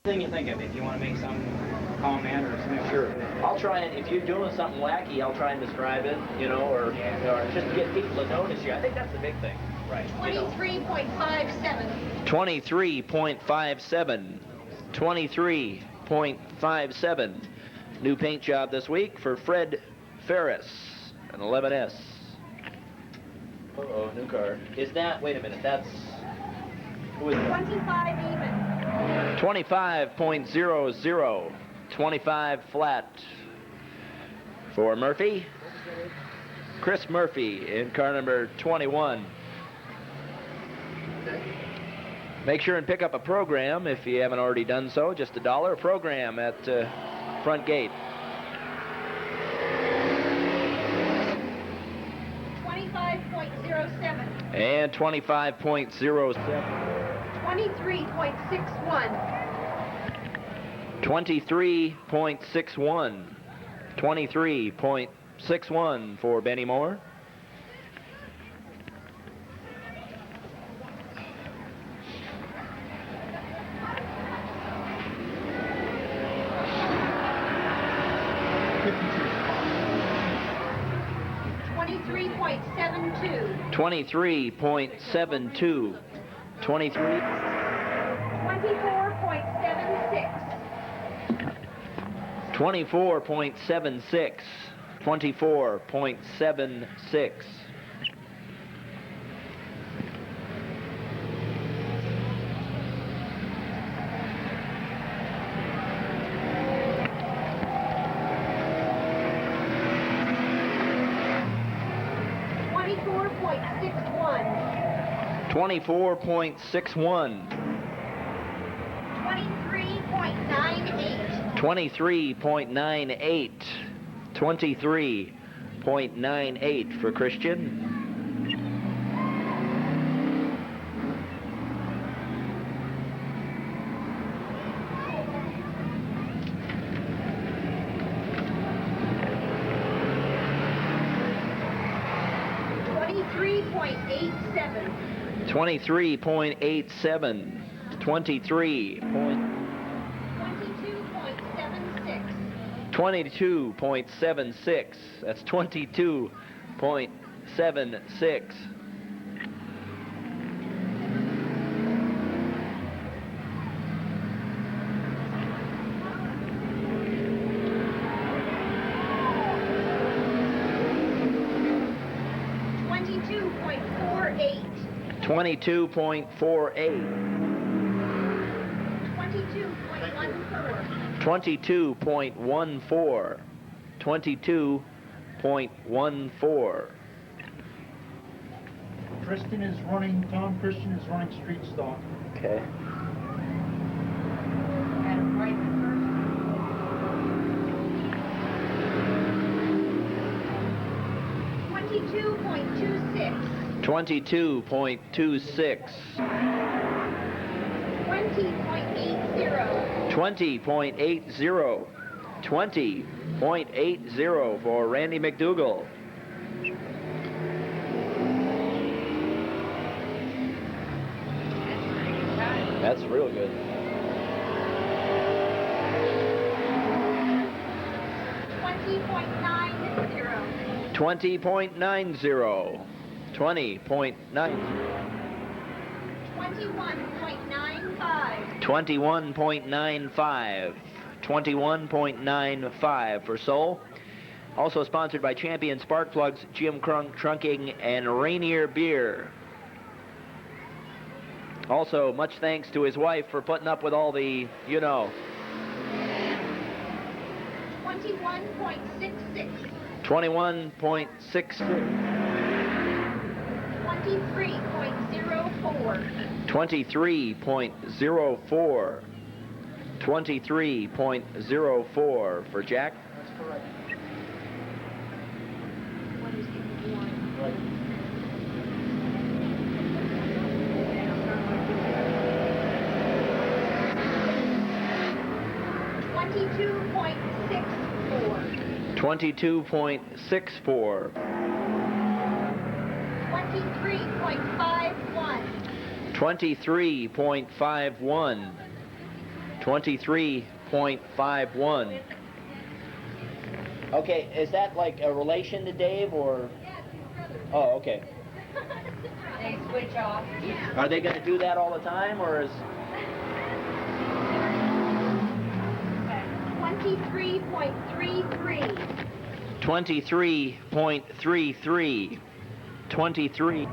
Thing you think of, if you want to make some comment or something. Sure. I'll try and, if you're doing something wacky, I'll try and describe it, you know, or just to get people to notice you. I think that's the big thing. Right. 23.57. 23.57. 23.57. New paint job this week for Fred Ferris, an 11S. Uh-oh, new car. Is that, wait a minute, that's, who is that? 25 even. 25.00. 25 flat for Murphy. Chris Murphy in car number 21. Make sure and pick up a program if you haven't already done so. Just $1 a program at front gate. 25.07. And 25.07. 23.61. 23.61. 23.61 for Benny Moore. $23.72. 23.72. 23. 24.76. 24.76. 24.61. 23.98. 23.98. 23.98 for Christian. $23.87. 23.87. 23. 22.76. That's 22.76. 22.48. 22.14. 22.14. Tom Christian is running street stock. Okay. Adam Brightman first. 22.26. 22.26. 20.80. 20.80. 20.80 for Randy McDougall. That's real good. 20.90. 20.90. 20.90. 21.95. 21.95. 21.95 for Seoul. Also sponsored by Champion Spark Plugs, Jim Trunking, and Rainier Beer. Also, much thanks to his wife for putting up with all the, you know. 21.66. 21.66. 23.04. 23.04. 23.04 for Jack. That's correct. What is it? Right. $22.64. 22.64. 23.51. 23.51. 23.51. Okay, is that like a relation to Dave or? Oh, okay. They switch off. Yeah. Are they going to do that all the time, or is? 23.33. 23.33. 23.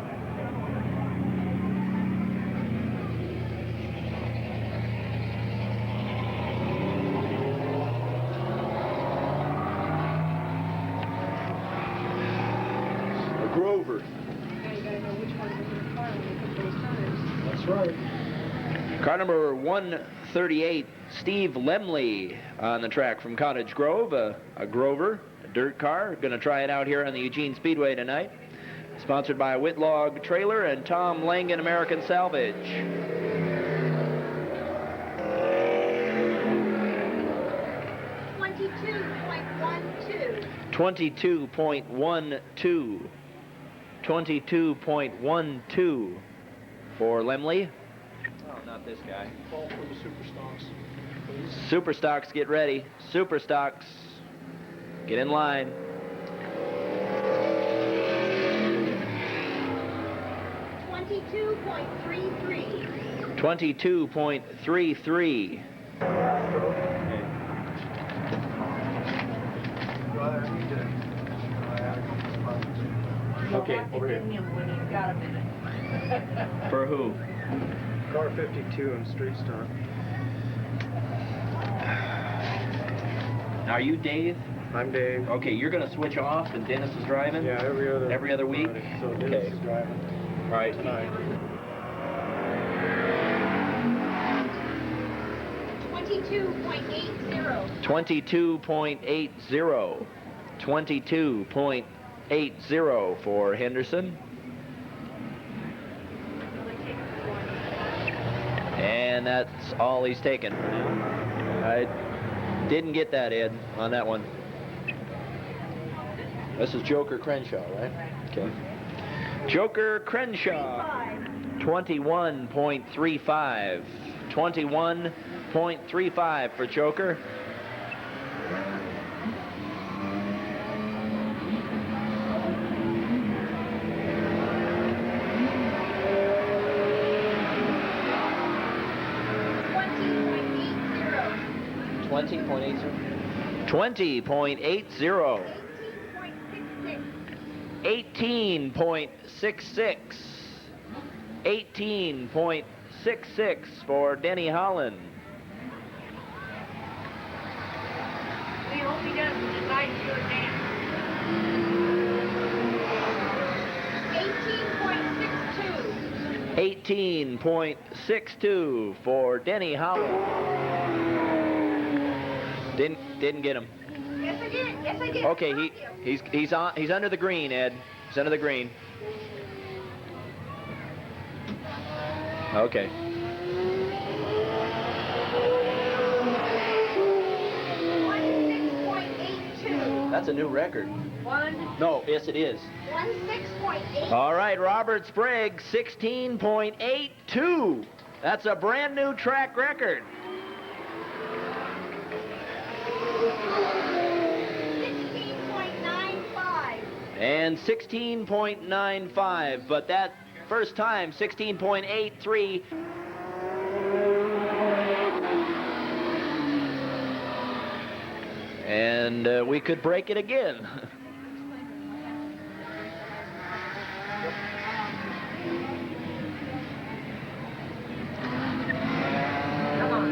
Grover. Now you gotta know which one's in the car when you put those tires. That's right. Car number 138, Steve Lemley on the track from Cottage Grove, a Grover, a dirt car. Going to try it out here on the Eugene Speedway tonight. Sponsored by Whitlock Trailer and Tom Langen American Salvage. 22.12. 22.12 for Lemley. Oh, not this guy. Call for the super stocks, please. Super stocks, get ready. Super stocks, get in line. 22.33. 22.33. Okay, over here. When you've got a minute. For who? Car 52 in street stock. Are you Dave? I'm Dave. Okay, you're going to switch off and Dennis is driving? Yeah, every other week? Friday. So Dennis Okay. is driving All right. tonight. 22.80. 22.80. 22.80 for Henderson. And that's all he's taken for now. I didn't get that, Ed, on that one. This is Joker Crenshaw, right? Okay. Joker Crenshaw. 21.35. 21.35 for Joker. $20.80. 18.66. 18.66 for Denny Holland. We hope he doesn't decide to do a dance. 18.62. 18.62 for Denny Holland. Didn't get him. Yes, I did. Yes, I did. Okay, he's under the green, Ed. He's under the green. Okay. 16.82. That's a new record. No, yes it is. 16.8. All right, Robert Sprague, 16.82. That's a brand new track record. 16.95. And 16.95, but that first time, 16.83. And we could break it again. Come on.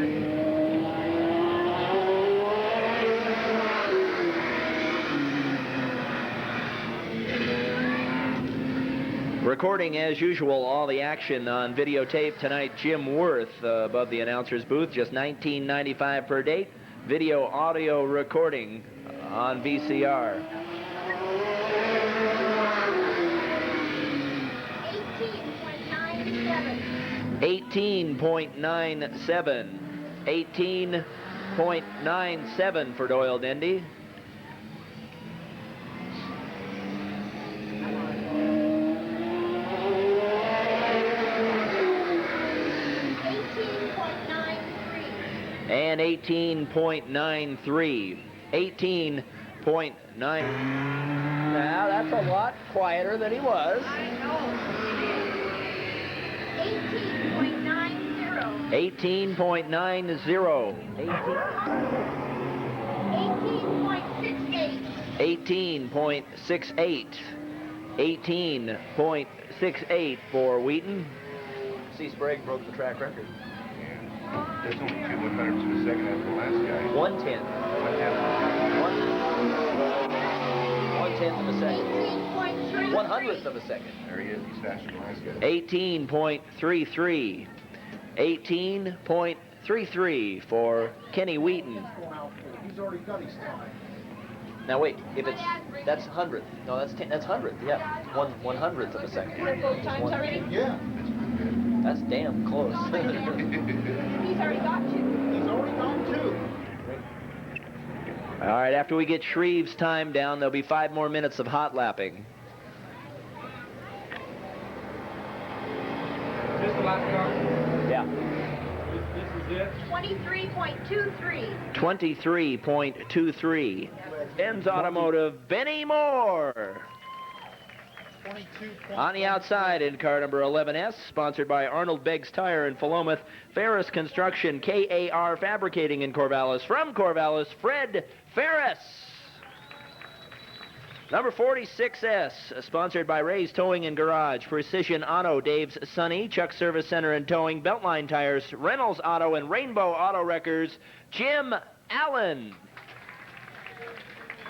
Recording, as usual, all the action on videotape tonight. Jim Worth above the announcer's booth, just $19.95 per date. Video audio recording on VCR. 18.97. 18.97 for Doyle Dendy. 18.93. and 18.93. 18.9. Now that's a lot quieter than he was. I know. 18.90. 18.90. 18.68. 18.68 for Wheaton. C. Sprague broke the track record. There's only 2 100ths of a second after the last guy. 1/10. 1/10 of a second. 100th of a second. There he is. He's faster than the last guy. 18.33. 18.33 for Kenny Wheaton. He's already got his time. Now wait, if it's that's 100th. No, that's 10, that's 100th. Yeah, 1/100th of a second. Both times already? Yeah. That's damn close. He's already got 2. He's already gone 2. All right, after we get Shreve's time down, there'll be 5 more minutes of hot lapping. Is this the last car? Yeah. This is it? 23.23. 23.23. Ben's Automotive, Benny Moore. 22. On the outside in car number 11S, sponsored by Arnold Beggs Tire in Philomath, Ferris Construction, KAR Fabricating in Corvallis. From Corvallis, Fred Ferris. Number 46S, sponsored by Ray's Towing and Garage, Precision Auto, Dave's Sonny, Chuck Service Center and Towing, Beltline Tires, Reynolds Auto, and Rainbow Auto Wreckers, Jim Allen.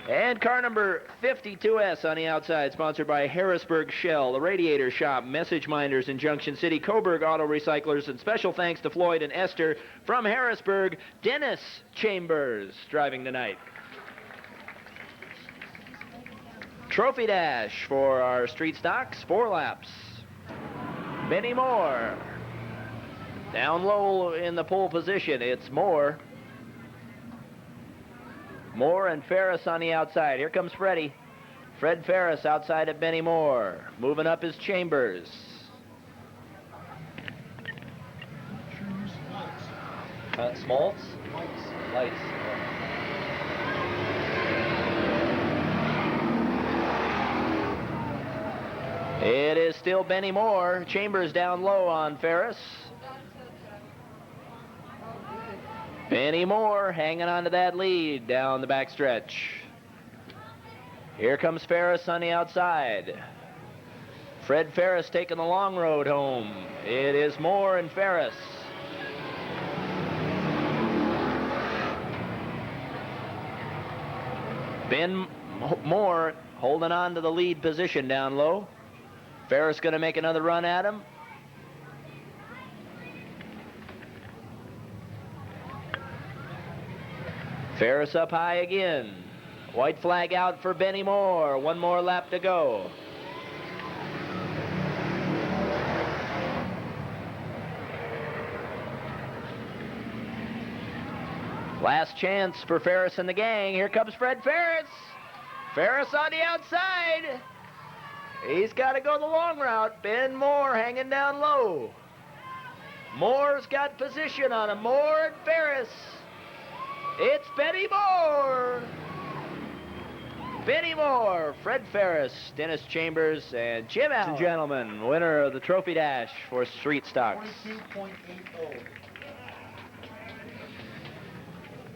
And car number 52S on the outside, sponsored by Harrisburg Shell, The Radiator Shop, Message Minders in Junction City, Coburg Auto Recyclers, and special thanks to Floyd and Esther from Harrisburg, Dennis Chambers, driving tonight. Trophy dash for our street stocks, 4 laps. Benny Moore. Down low in the pole position, it's Moore. Moore and Ferris on the outside. Here comes Freddie. Fred Ferris outside of Benny Moore. Moving up his Chambers. Smaltz? Lights. It is still Benny Moore. Chambers down low on Ferris. Benny Moore hanging on to that lead down the backstretch. Here comes Ferris on the outside. Fred Ferris taking the long road home. It is Moore and Ferris. Ben Moore holding on to the lead position down low. Ferris going to make another run at him. Ferris up high again. White flag out for Benny Moore. 1 more lap to go. Last chance for Ferris and the gang. Here comes Fred Ferris. Ferris on the outside. He's got to go the long route. Ben Moore hanging down low. Moore's got position on him. Moore and Ferris. It's Benny Moore. Benny Moore, Fred Ferris, Dennis Chambers, and Jim Allen. Ladies and gentlemen, winner of the Trophy Dash for Street Stocks. 22.80.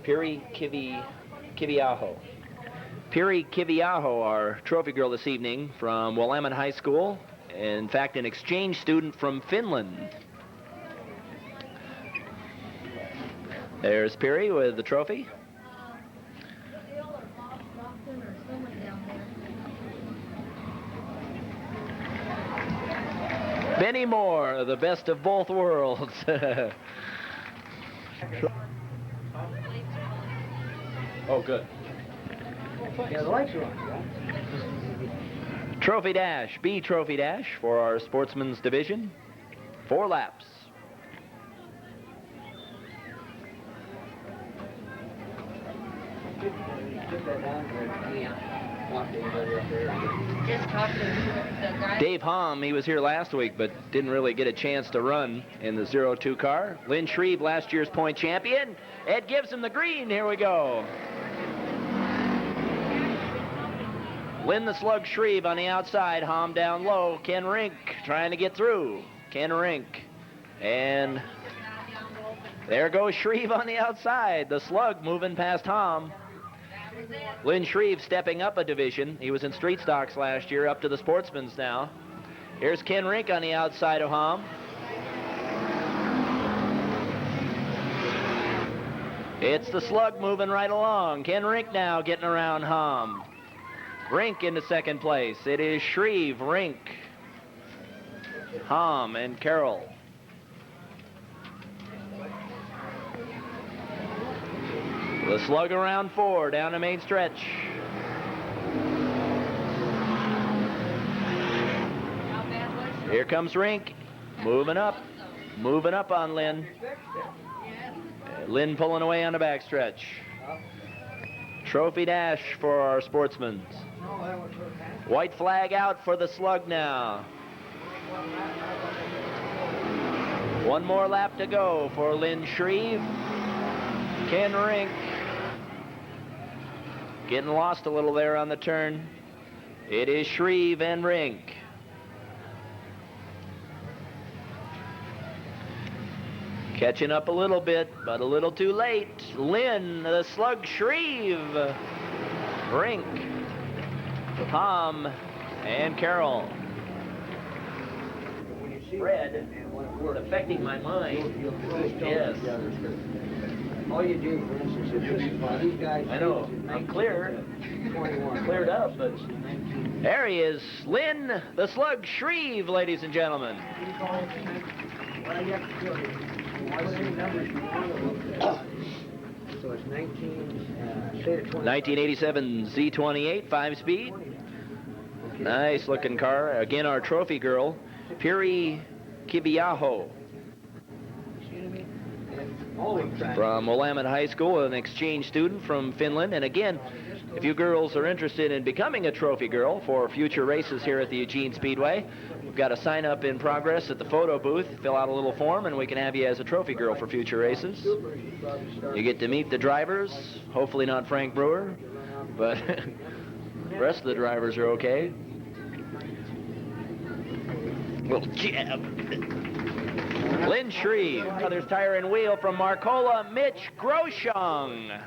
Piri Kiviaho. Piri Kiviaho, our trophy girl this evening from Willamette High School. In fact, an exchange student from Finland. There's Piri with the trophy. Benny Moore, the best of both worlds. Oh, good. Yeah, the lights are on. Trophy Dash, B Trophy Dash for our Sportsman's Division. 4 laps. Just talk to the guy. Dave Hom, he was here last week, but didn't really get a chance to run in the 02 car. Lynn Shreve, last year's point champion. Ed gives him the green. Here we go. Lynn the Slug Shreve on the outside. Hom down low. Ken Rink trying to get through. Ken Rink. And there goes Shreve on the outside. The Slug moving past Hom. Lynn Shreve stepping up a division. He was in street stocks last year, up to the sportsman's now. Here's Ken Rink on the outside of Hom. It's the Slug moving right along. Ken Rink now getting around Hom. Rink into second place. It is Shreve, Rink, Hom, and Carroll. The Slug around 4 down the main stretch. Here comes Rink, moving up on Lynn. Lynn pulling away on the backstretch. Trophy dash for our sportsmen. White flag out for the Slug now. One more lap to go for Lynn Shreve. Ken Rink getting lost a little there on the turn. It is Shreve and Rink. Catching up a little bit, but a little too late. Lynn, the Slug Shreve, Rink, Hom, and Carroll. Fred, affecting my mind. Yes. All you do, for instance, if these guys... I know, I'm clear. Cleared up, but... There he is, Lynn, the Slug Shreve, ladies and gentlemen. Well, you have to do it. What any numbers you want to look at. So it's 1987 Z28, 5-speed. Nice looking car. Again, our trophy girl, Piri Kiviaho. From Willamette High School, an exchange student from Finland. And again, if you girls are interested in becoming a trophy girl for future races here at the Eugene Speedway, we've got a sign-up in progress at the photo booth. Fill out a little form and we can have you as a trophy girl for future races. You get to meet the drivers, hopefully not Frank Brewer, but the rest of the drivers are okay. Little jab. Lynn Shreve, Brothers Tire and Wheel from Marcola, Mitch Groshong.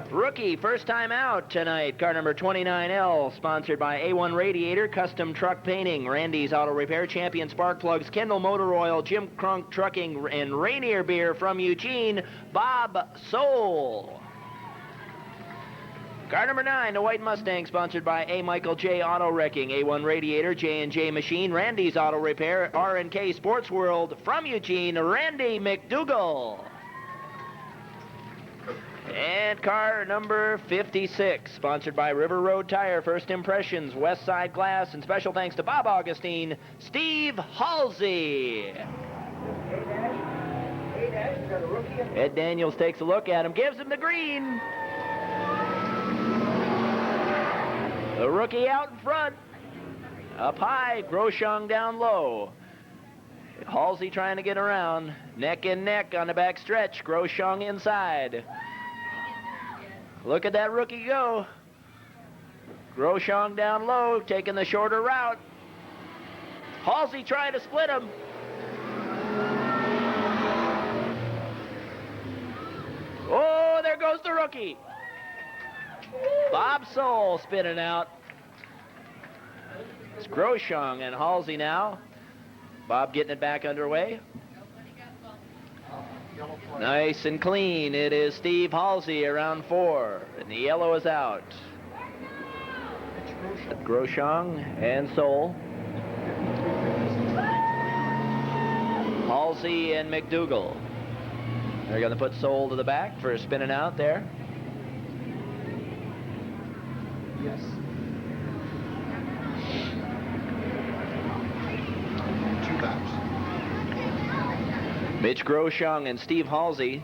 Rookie, first time out tonight, car number 29L, sponsored by A1 Radiator, Custom Truck Painting, Randy's Auto Repair, Champion Spark Plugs, Kendall Motor Oil, Jim Crunk Trucking, and Rainier Beer from Eugene, Bob Soul. Car number 9, the White Mustang, sponsored by A. Michael J. Auto Wrecking, A1 Radiator, J&J Machine, Randy's Auto Repair, R&K Sports World, from Eugene, Randy McDougall. And car number 56, sponsored by River Road Tire, First Impressions, West Side Glass, and special thanks to Bob Augustine, Steve Halsey. Ed Daniels takes a look at him, gives him the green. The rookie out in front. Up high, Groshong down low. Halsey trying to get around. Neck and neck on the back stretch. Groshong inside. Look at that rookie go. Groshong down low, taking the shorter route. Halsey trying to split him. Oh, there goes the rookie. Bob Soul spinning out. It's Groshong and Halsey now. Bob getting it back underway. Nice and clean. It is Steve Halsey around 4. And the yellow is out. Groshong and Soul. Halsey and McDougall. They're going to put Soul to the back for spinning out there. Yes. Two laps. Mitch Groshong and Steve Halsey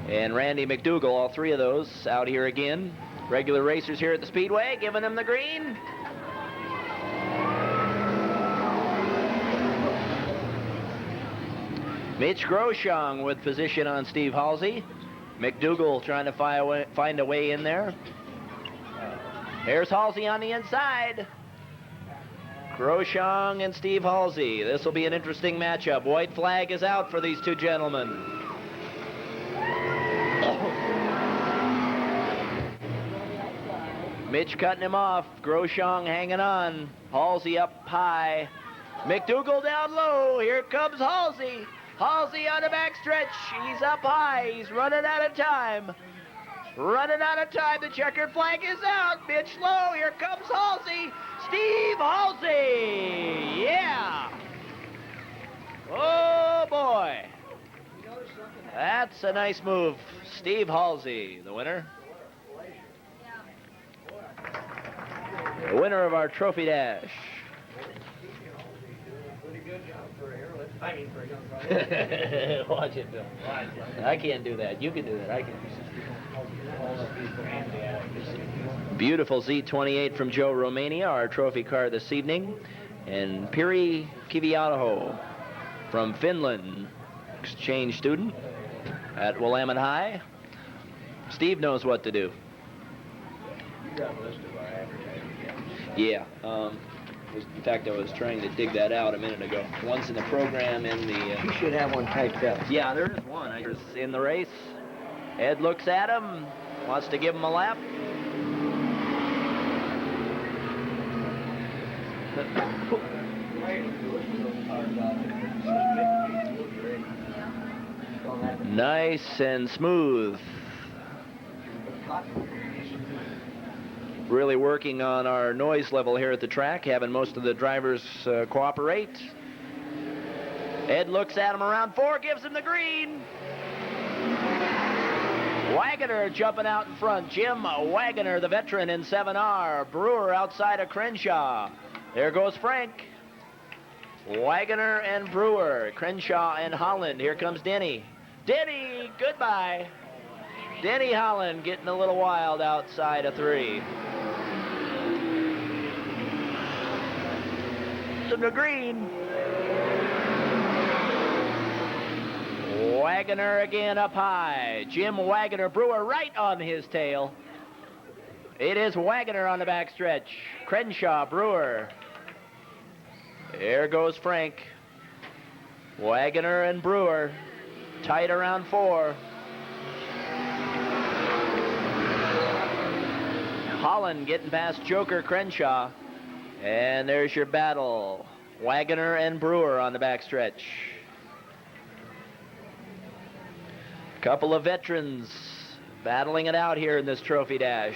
and Randy McDougall, all three of those out here again. Regular racers here at the Speedway giving them the green. Mitch Groshong with position on Steve Halsey. McDougal trying to find a way in there. Here's Halsey on the inside. Groshong and Steve Halsey. This will be an interesting matchup. White flag is out for these two gentlemen. Mitch cutting him off. Groshong hanging on. Halsey up high. McDougal down low. Here comes Halsey. Halsey on the backstretch. He's up high. He's running out of time. Running out of time. The checkered flag is out. Mitch low. Here comes Halsey. Steve Halsey. Yeah. Oh, boy. That's a nice move. Steve Halsey, the winner. The winner of our trophy dash. Watch it, Bill. I can't do that. You can do that. I can. Beautiful Z28 from Joe Romania, our trophy car this evening. And Piri Kivialaho from Finland, exchange student at Willamette High. Steve knows what to do. Yeah. In fact, I was trying to dig that out a minute ago. One's in the program in the... You should have one typed up. Yeah, there is one. I just in the race. Ed looks at him, wants to give him a lap. Nice and smooth. Really working on our noise level here at the track, having most of the drivers cooperate. Ed looks at him around 4, gives him the green. Wagoner jumping out in front. Jim Wagoner, the veteran in 7R. Brewer outside of Crenshaw. There goes Frank. Wagoner and Brewer. Crenshaw and Holland. Here comes Denny. Denny, goodbye. Denny Holland getting a little wild outside of 3. The green. Wagoner again up high. Jim Wagoner, Brewer right on his tail. It is Wagoner on the backstretch. Crenshaw, Brewer. There goes Frank. Wagoner and Brewer tight around 4. Holland getting past Joker Crenshaw. And there's your battle. Wagoner and Brewer on the backstretch. Couple of veterans battling it out here in this trophy dash.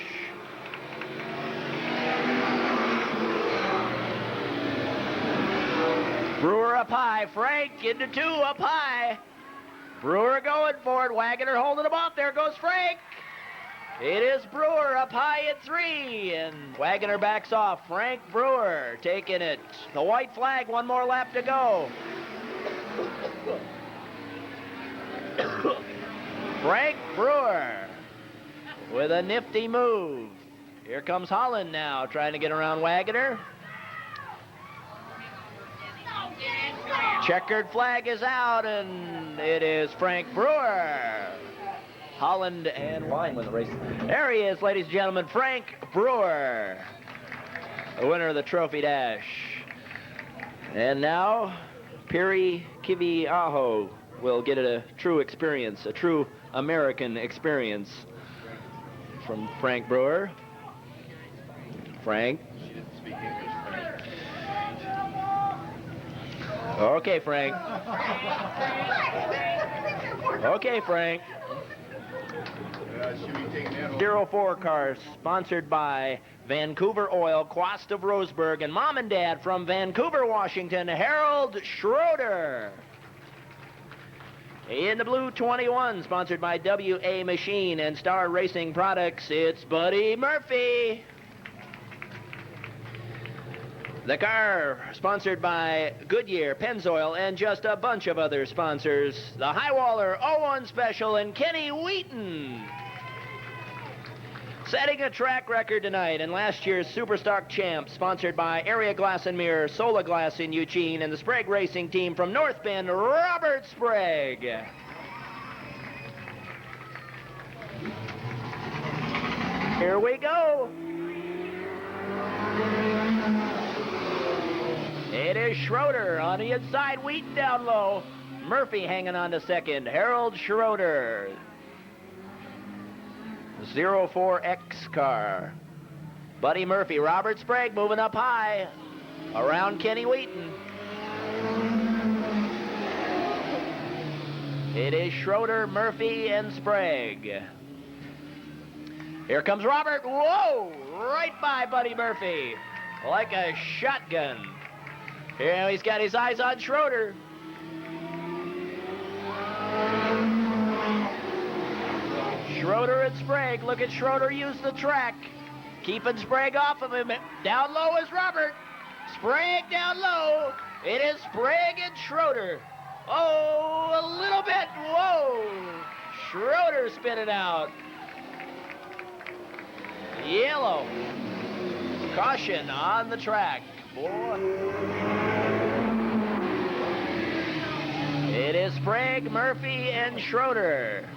Brewer up high. Frank into 2 up high. Brewer going for it. Wagoner holding him off. There goes Frank. It is Brewer up high at 3, and Wagoner backs off. Frank Brewer taking it. The white flag, 1 more lap to go. Frank Brewer with a nifty move. Here comes Holland now, trying to get around Wagoner. Checkered flag is out, and it is Frank Brewer. Holland and line with the race. There he is, ladies and gentlemen, Frank Brewer, the winner of the trophy dash. And now, Piri Kivialaho will get a true experience, a true American experience from Frank Brewer. Frank. She didn't speak English. Okay, Frank. Okay, Frank. Should be taking that home. 04 cars sponsored by Vancouver Oil, Quast of Roseburg, and Mom and Dad from Vancouver, Washington, Harold Schroeder. In the blue 21, sponsored by WA Machine and Star Racing Products, it's Buddy Murphy. The car sponsored by Goodyear, Pennzoil, and just a bunch of other sponsors. The Highwaller 01 Special and Kenny Wheaton. Setting a track record tonight in last year's Superstock Champs, sponsored by Area Glass and Mirror, Sola Glass in Eugene, and the Sprague Racing Team from North Bend, Robert Sprague. Here we go. It is Schroeder on the inside, Wheaton down low. Murphy hanging on to second. Harold Schroeder. 04X car. Buddy Murphy, Robert Sprague moving up high around Kenny Wheaton. It is Schroeder, Murphy, and Sprague. Here comes Robert. Whoa! Right by Buddy Murphy. Like a shotgun. Here he's got his eyes on Schroeder. Schroeder and Sprague. Look at Schroeder use the track. Keeping Sprague off of him. Down low is Robert. Sprague down low. It is Sprague and Schroeder. Oh, a little bit. Whoa. Schroeder spinning out. Yellow. Caution on the track. Boy. It is Sprague, Murphy, and Schroeder.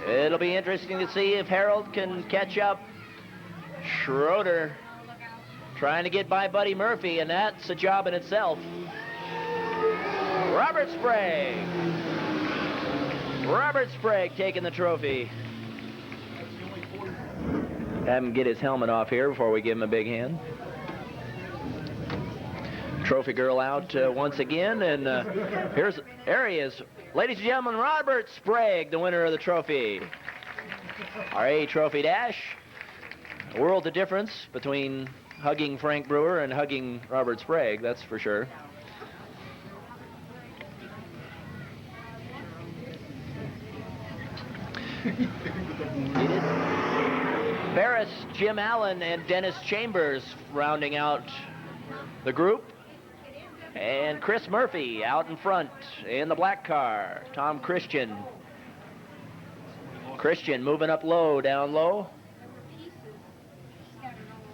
It'll be interesting to see if Harold can catch up. Schroeder trying to get by Buddy Murphy, and that's a job in itself. Robert Sprague. Robert Sprague taking the trophy. Have him get his helmet off here before we give him a big hand. Trophy girl out once again, and there he is. Ladies and gentlemen, Robert Sprague, the winner of the trophy. RA Trophy Dash. A world of difference between hugging Frank Brewer and hugging Robert Sprague, that's for sure. Ferris, Jim Allen, and Dennis Chambers rounding out the group. And Chris Murphy out in front in the black car. Tom Christian. Christian moving up low, down low.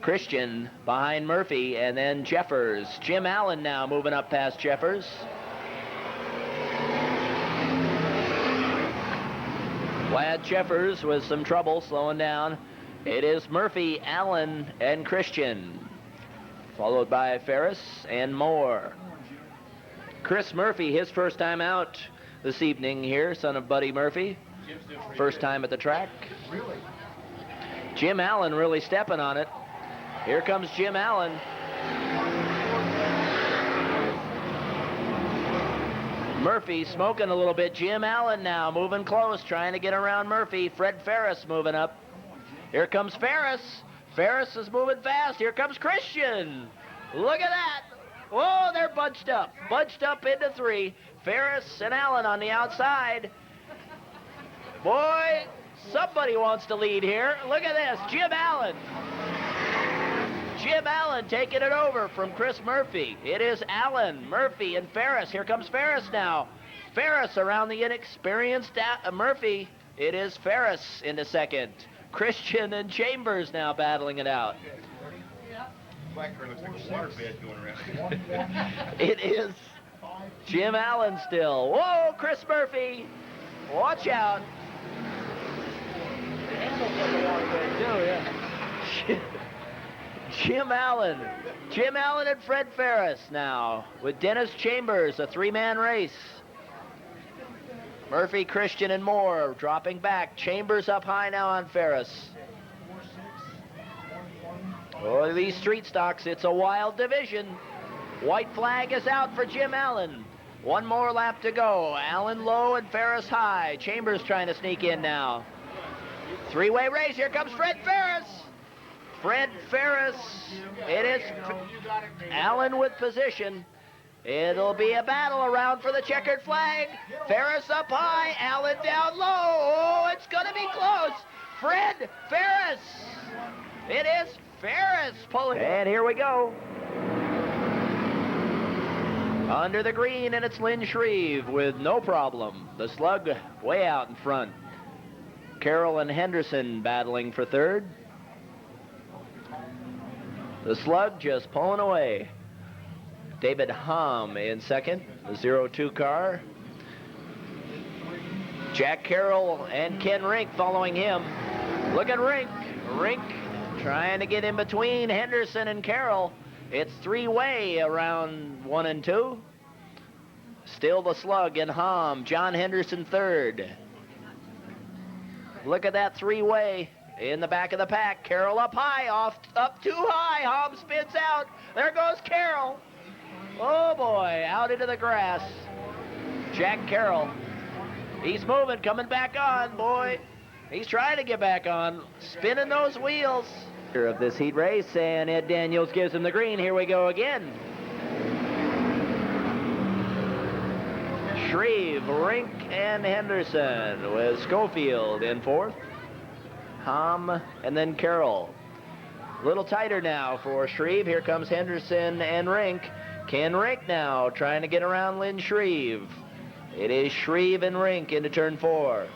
Christian behind Murphy, and then Jeffers. Jim Allen now moving up past Jeffers. Glad Jeffers with some trouble slowing down. It is Murphy, Allen, and Christian, followed by Ferris and Moore. Chris Murphy, his first time out this evening here, son of Buddy Murphy. First time at the track. Jim Allen really stepping on it. Here comes Jim Allen. Murphy smoking a little bit. Jim Allen now moving close, trying to get around Murphy. Fred Ferris moving up. Here comes Ferris. Ferris is moving fast. Here comes Christian. Look at that. Whoa, they're bunched up. Bunched up into three. Ferris and Allen on the outside. Boy, somebody wants to lead here. Look at this. Jim Allen. Jim Allen taking it over from Chris Murphy. It is Allen, Murphy, and Ferris. Here comes Ferris now. Ferris around the inexperienced Murphy. It is Ferris into second. Christian and Chambers now battling it out. Black car looks like a water bed going around. It is Jim Allen still. Whoa, Chris Murphy. Watch out. Jim Allen. Jim Allen and Fred Ferris now with Dennis Chambers, a three-man race. Murphy, Christian, and Moore dropping back. Chambers up high now on Ferris. Oh, these street stocks, it's a wild division. White flag is out for Jim Allen. One more lap to go. Allen low and Ferris high. Chambers trying to sneak in now. Three-way race. Here comes Fred Ferris. Fred Ferris. It is Allen with position. It'll be a battle around for the checkered flag. Ferris up high. Allen down low. Oh, it's going to be close. Fred Ferris. It is Ferris pulling. And here we go. Under the green, and it's Lynn Shreve with no problem. The slug way out in front. Carroll and Henderson battling for third. The Slug just pulling away. David Hom in second, the 02 car. Jack Carroll and Ken Rink following him. Look at Rink. Rink trying to get in between Henderson and Carroll. It's three-way around 1 and 2. Still the Slug and Hom. John Henderson third. Look at that three-way in the back of the pack. Carroll up high, up too high. Hom spins out. There goes Carroll. Oh boy, out into the grass. Jack Carroll. He's moving, coming back on, boy. He's trying to get back on, spinning those wheels. Of this heat race, and Ed Daniels gives him the green. Here we go again. Shreve, Rink, and Henderson with Schofield in fourth. Hom, and then Carroll. A little tighter now for Shreve. Here comes Henderson and Rink. Ken Rink now trying to get around Lynn Shreve. It is Shreve and Rink into turn 4.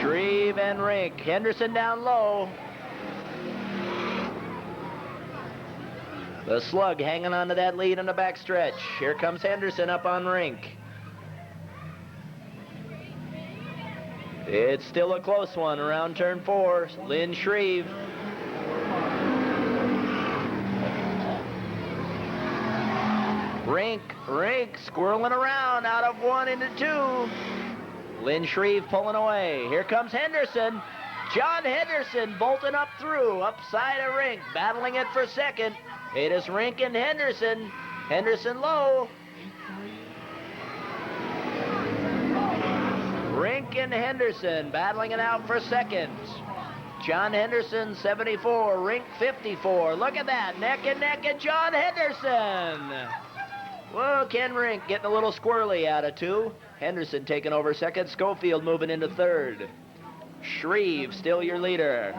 Shreve and Rink. Henderson down low. The Slug hanging on to that lead on the back stretch. Here comes Henderson up on Rink. It's still a close one around turn 4. Lynn Shreve. Rink squirreling around out of 1 into 2. Lynn Shreve pulling away. Here comes Henderson. John Henderson bolting up through, upside of Rink, battling it for second. It is Rink and Henderson. Henderson low. Rink and Henderson battling it out for second. John Henderson, 74. Rink, 54. Look at that. Neck and neck and John Henderson. Whoa, Ken Rink getting a little squirrely out of 2. Henderson taking over second. Schofield moving into third. Shreve still your leader.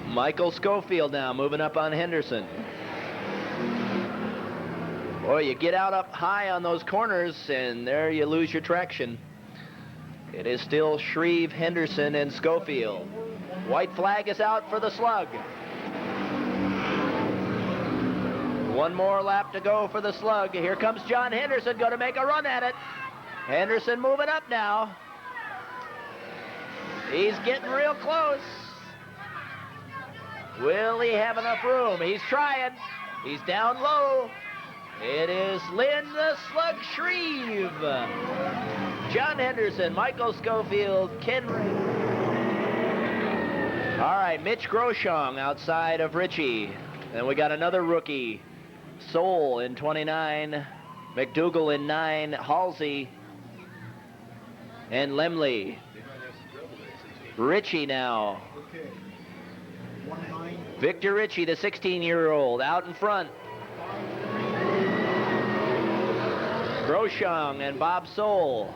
Michael Schofield now moving up on Henderson. Boy, you get out up high on those corners, and there you lose your traction. It is still Shreve, Henderson, and Schofield. White flag is out for the Slug. One more lap to go for the Slug. Here comes John Henderson, going to make a run at it. Henderson moving up now. He's getting real close. Will he have enough room? He's trying. He's down low. It is Lynn the Slug Shreve. John Henderson, Michael Schofield, Ken Rink. All right, Mitch Groshong outside of Ritchie. And we got another rookie. Soul in 29, McDougal in 9, Halsey, and Lemley. Ritchie now. Victor Ritchie, the 16-year-old, out in front. Groshong and Bob Soul.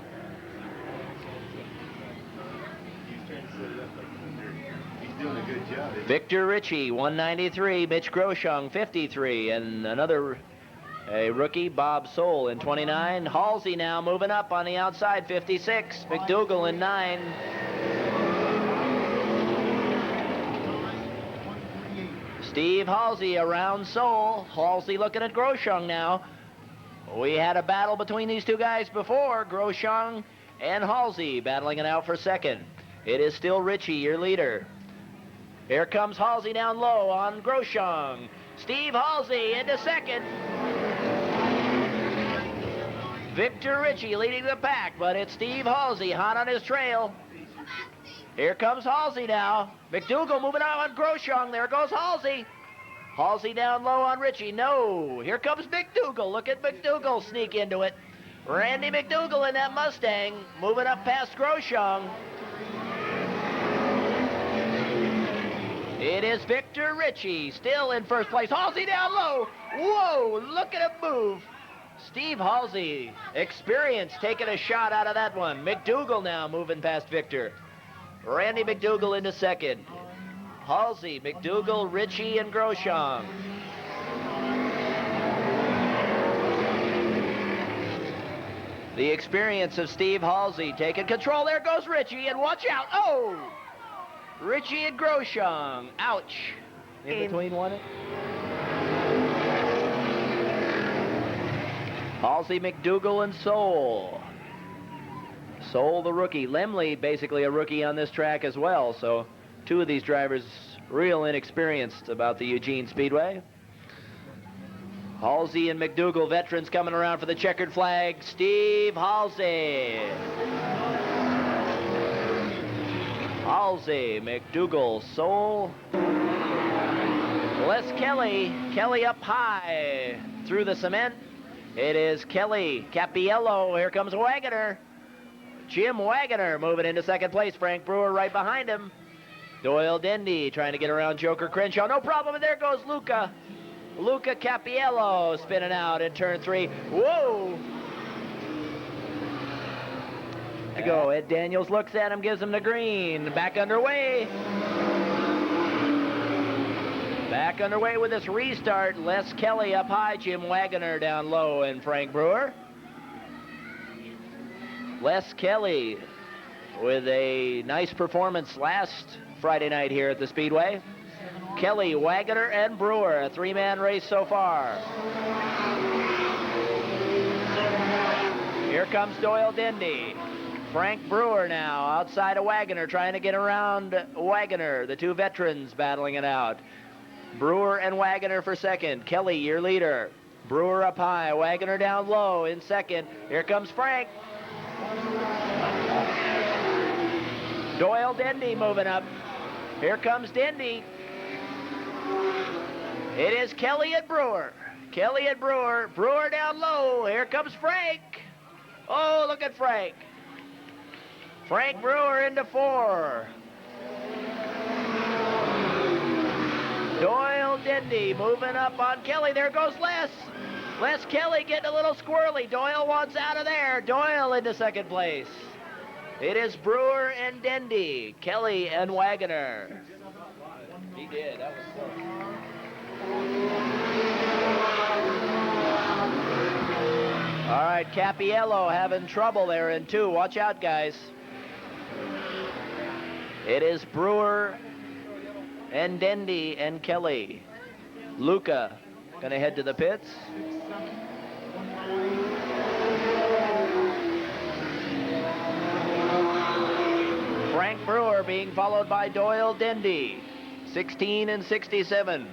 Doing a good job. Victor Ritchie, 193. Mitch Groshong, 53. And another rookie, Bob Soul, in 29. Halsey now moving up on the outside, 56. McDougal in 9. Steve Halsey around Soul. Halsey looking at Groshong now. We had a battle between these two guys before. Groshong and Halsey battling it out for second. It is still Ritchie, your leader. Here comes Halsey down low on Groshong. Steve Halsey into second. Victor Ritchie leading the pack, but it's Steve Halsey hot on his trail. Here comes Halsey now. McDougal moving out on Groshong. There goes Halsey. Halsey down low on Ritchie. No. Here comes McDougal. Look at McDougal sneak into it. Randy McDougal in that Mustang moving up past Groshong. It is Victor Ritchie still in first place. Halsey down low. Whoa, look at him move. Steve Halsey, experience, taking a shot out of that one. McDougal now moving past Victor. Randy McDougal into second. Halsey, McDougal, Ritchie, and Groshong. The experience of Steve Halsey taking control. There goes Ritchie, and watch out. Oh! Ritchie and Groshong. Ouch. In between one. Halsey, McDougal, and Soule. Soule, the rookie. Lemley, basically a rookie on this track as well. So two of these drivers real inexperienced about the Eugene Speedway. Halsey and McDougal, veterans, coming around for the checkered flag. Steve Halsey. Halsey, McDougal, Soule. Les Kelly. Kelly up high through the cement. It is Kelly, Capiello. Here comes Wagoner. Jim Wagoner moving into second place. Frank Brewer right behind him. Doyle Dendy trying to get around Joker Crenshaw. No problem, and there goes Luca. Luca Capiello spinning out in turn 3. Whoa! To go. Ed Daniels looks at him, gives him the green. Back underway. Back underway with this restart. Les Kelly up high, Jim Wagoner down low, and Frank Brewer. Les Kelly with a nice performance last Friday night here at the Speedway. Kelly, Wagoner, and Brewer, a three-man race so far. Here comes Doyle Dendy. Frank Brewer now outside of Wagoner, trying to get around Wagoner. The two veterans battling it out. Brewer and Wagoner for second. Kelly, your leader. Brewer up high, Wagoner down low in second. Here comes Frank. Doyle Dendy moving up. Here comes Dendy. It is Kelly and Brewer. Kelly and Brewer. Brewer down low. Here comes Frank. Oh, look at Frank. Frank Brewer into 4. Doyle Dendy moving up on Kelly. There goes Les. Les Kelly getting a little squirrely. Doyle wants out of there. Doyle into second place. It is Brewer and Dendy. Kelly and Wagoner. He did. That was close. All right, Capiello having trouble there in 2. Watch out, guys. It is Brewer and Dendy and Kelly. Luca gonna head to the pits. Frank Brewer being followed by Doyle Dendy, 16 and 67.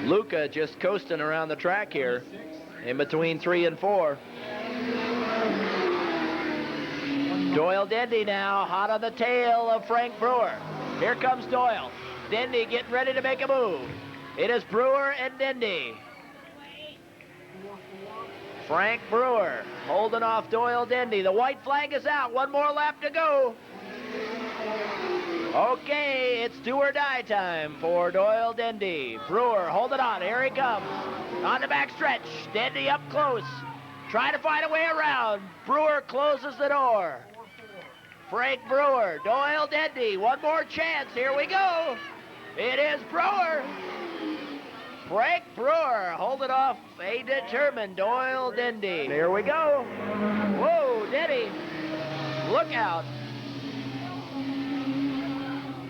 Luca just coasting around the track here in between 3 and 4. Doyle Dendy now hot on the tail of Frank Brewer. Here comes Doyle. Dendy getting ready to make a move. It is Brewer and Dendy. Frank Brewer holding off Doyle Dendy. The white flag is out. One more lap to go. Okay, it's do or die time for Doyle Dendy. Brewer holding on. Here he comes. On the back stretch. Dendy up close. Trying to find a way around. Brewer closes the door. Frank Brewer, Doyle Dendy, one more chance. Here we go. It is Brewer. Frank Brewer holding off a determined Doyle Dendy. Here we go. Whoa, Denny. Look out.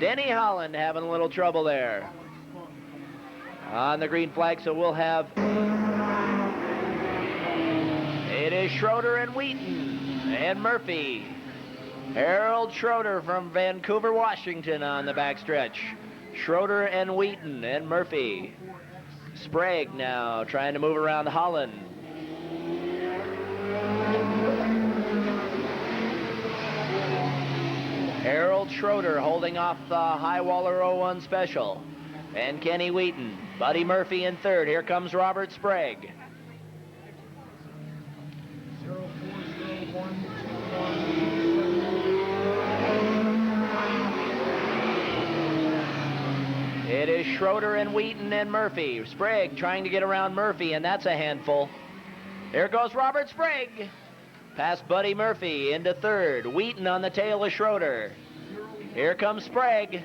Denny Holland having a little trouble there. On the green flag, so we'll have... It is Schroeder and Wheaton and Murphy. Harold Schroeder from Vancouver, Washington on the backstretch. Schroeder and Wheaton and Murphy. Sprague now trying to move around Holland. Harold Schroeder holding off the Highwaller 01 Special. And Kenny Wheaton. Buddy Murphy in third. Here comes Robert Sprague. 040121. It is Schroeder and Wheaton and Murphy. Sprague trying to get around Murphy, and that's a handful. Here goes Robert Sprague. Past Buddy Murphy into third. Wheaton on the tail of Schroeder. Here comes Sprague.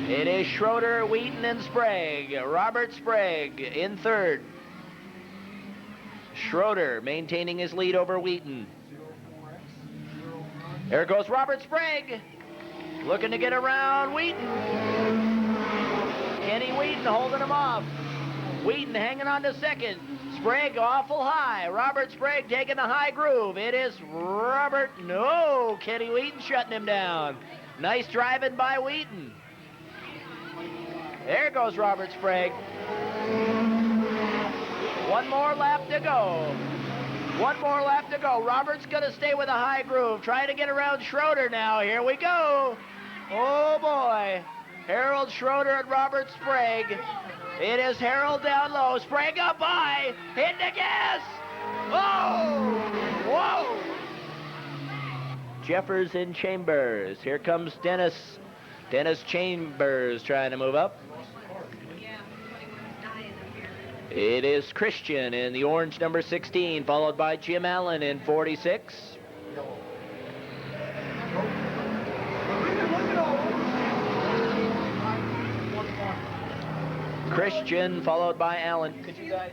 It is Schroeder, Wheaton, and Sprague. Robert Sprague in third. Schroeder maintaining his lead over Wheaton. There goes Robert Sprague, looking to get around Wheaton. Kenny Wheaton holding him off. Wheaton hanging on to second. Sprague awful high. Robert Sprague taking the high groove. It is Robert. No, Kenny Wheaton shutting him down. Nice driving by Wheaton. There goes Robert Sprague. One more lap to go. One more lap to go. Robert's going to stay with a high groove. Trying to get around Schroeder now. Here we go. Oh, boy. Harold Schroeder and Robert Sprague. It is Harold down low. Sprague up high. Hit the gas. Oh! Whoa! Jeffers and Chambers. Here comes Dennis. Dennis Chambers trying to move up. It is Christian in the orange number 16, followed by Jim Allen in 46. Christian followed by Allen. Could you guys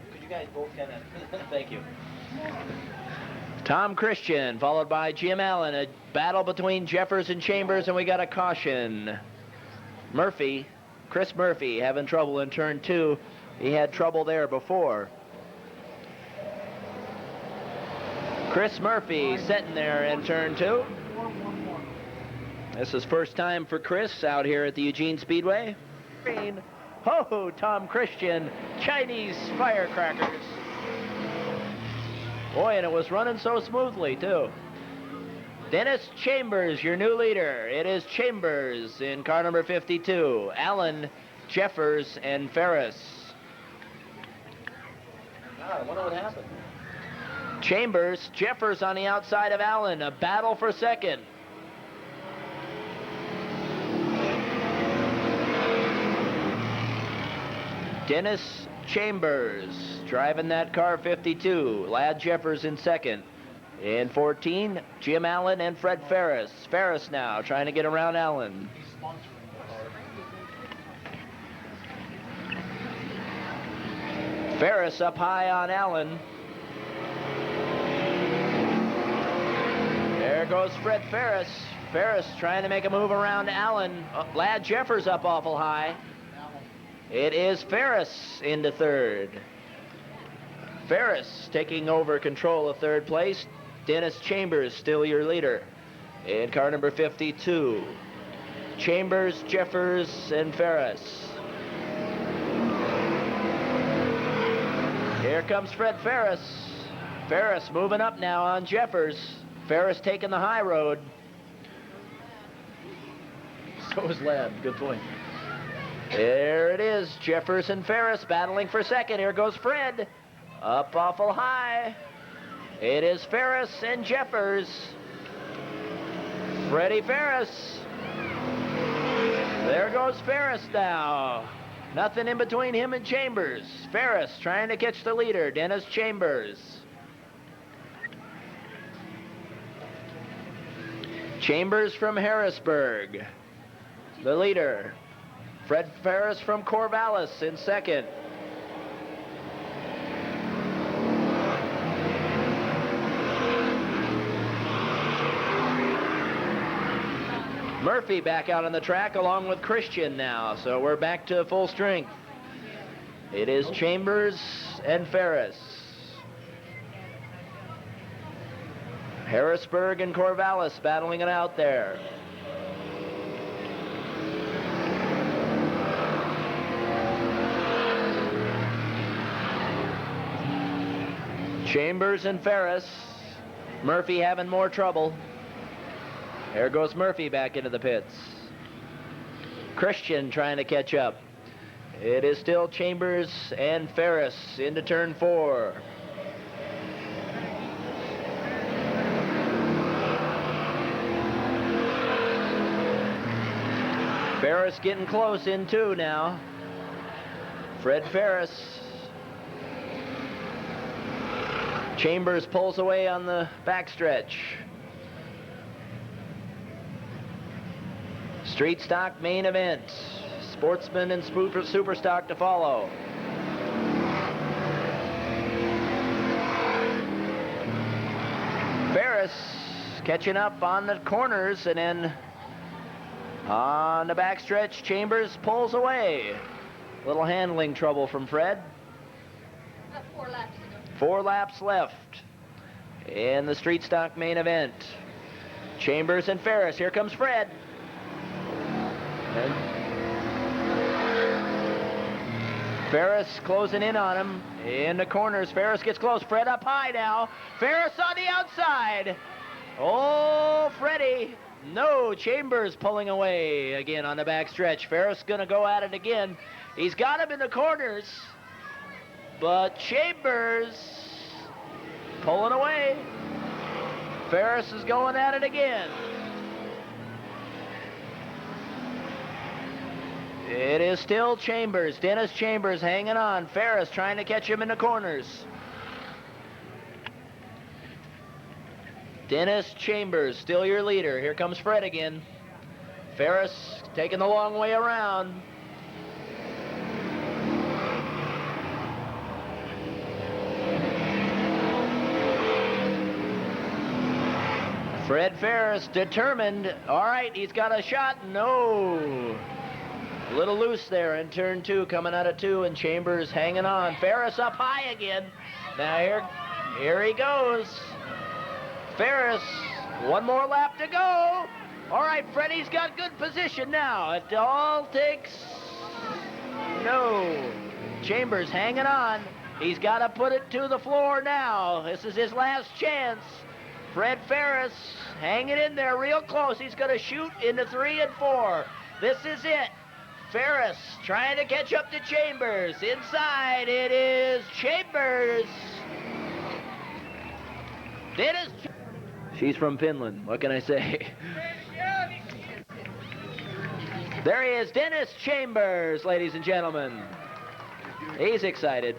both kind of thank you. Tom Christian followed by Jim Allen. A battle between Jeffers and Chambers, and we got a caution. Murphy, Chris Murphy, having trouble in turn 2. He had trouble there before. Chris Murphy sitting there in turn 2. This is first time for Chris out here at the Eugene Speedway. Ho, Tom Christian, Chinese firecrackers. Boy, and it was running so smoothly, too. Dennis Chambers, your new leader. It is Chambers in car number 52. Allen, Jeffers, and Ferris. God, I wonder what happened. Chambers, Jeffers on the outside of Allen. A battle for second. Dennis Chambers driving that car 52. Lad Jeffers in second. In 14, Jim Allen and Fred Ferris. Ferris now trying to get around Allen. Ferris up high on Allen. There goes Fred Ferris. Ferris trying to make a move around Allen. Lad Jeffers up awful high. It is Ferris into third. Ferris taking over control of third place. Dennis Chambers still your leader in car number 52. Chambers, Jeffers, and Ferris. Here comes Fred Ferris. Ferris moving up now on Jeffers. Ferris taking the high road. So is Ladd. Good point. There it is. Jeffers and Ferris battling for second. Here goes Fred. Up awful high. It is Ferris and Jeffers. Freddie Ferris. There goes Ferris now. Nothing in between him and Chambers. Ferris trying to catch the leader, Dennis Chambers. Chambers from Harrisburg, the leader. Fred Ferris from Corvallis in second. Murphy back out on the track along with Christian now, so we're back to full strength. It is Chambers and Ferris. Harrisburg and Corvallis battling it out there. Chambers and Ferris. Murphy having more trouble. There goes Murphy back into the pits. Christian trying to catch up. It is still Chambers and Ferris into turn 4. Ferris getting close in 2 now. Fred Ferris. Chambers pulls away on the backstretch. Street stock main event. Sportsman and super stock to follow. Ferris catching up on the corners, and then on the backstretch, Chambers pulls away. Little handling trouble from Fred. About 4 laps to go. 4 laps left in the street stock main event. Chambers and Ferris. Here comes Fred. And Ferris closing in on him in the corners. Ferris gets close. Fred up high now. Ferris on the outside. Oh, Freddie. No, Chambers pulling away again on the backstretch. Ferris gonna go at it again. He's got him in the corners, but Chambers pulling away. Ferris is going at it again. It is still Chambers. Dennis Chambers hanging on. Ferris trying to catch him in the corners. Dennis Chambers, still your leader. Here comes Fred again. Ferris taking the long way around. Fred Ferris determined. All right, he's got a shot. No. A little loose there in turn 2, coming out of 2, and Chambers hanging on. Ferris up high again. Now here he goes. Ferris, 1 more lap to go. All right, Freddie's got good position now. It all takes... No. Chambers hanging on. He's got to put it to the floor now. This is his last chance. Fred Ferris hanging in there real close. He's going to shoot into 3 and 4. This is it. Ferris trying to catch up to Chambers. Inside, it is Chambers. Dennis. She's from Finland. What can I say? There he is, Dennis Chambers, ladies and gentlemen. He's excited.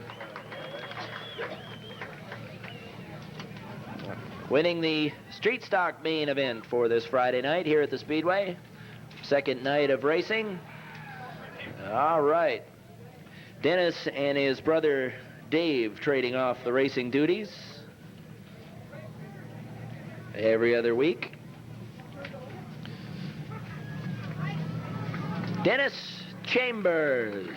Winning the street stock main event for this Friday night here at the Speedway. Second night of racing. All right. Dennis and his brother Dave trading off the racing duties every other week. Dennis Chambers.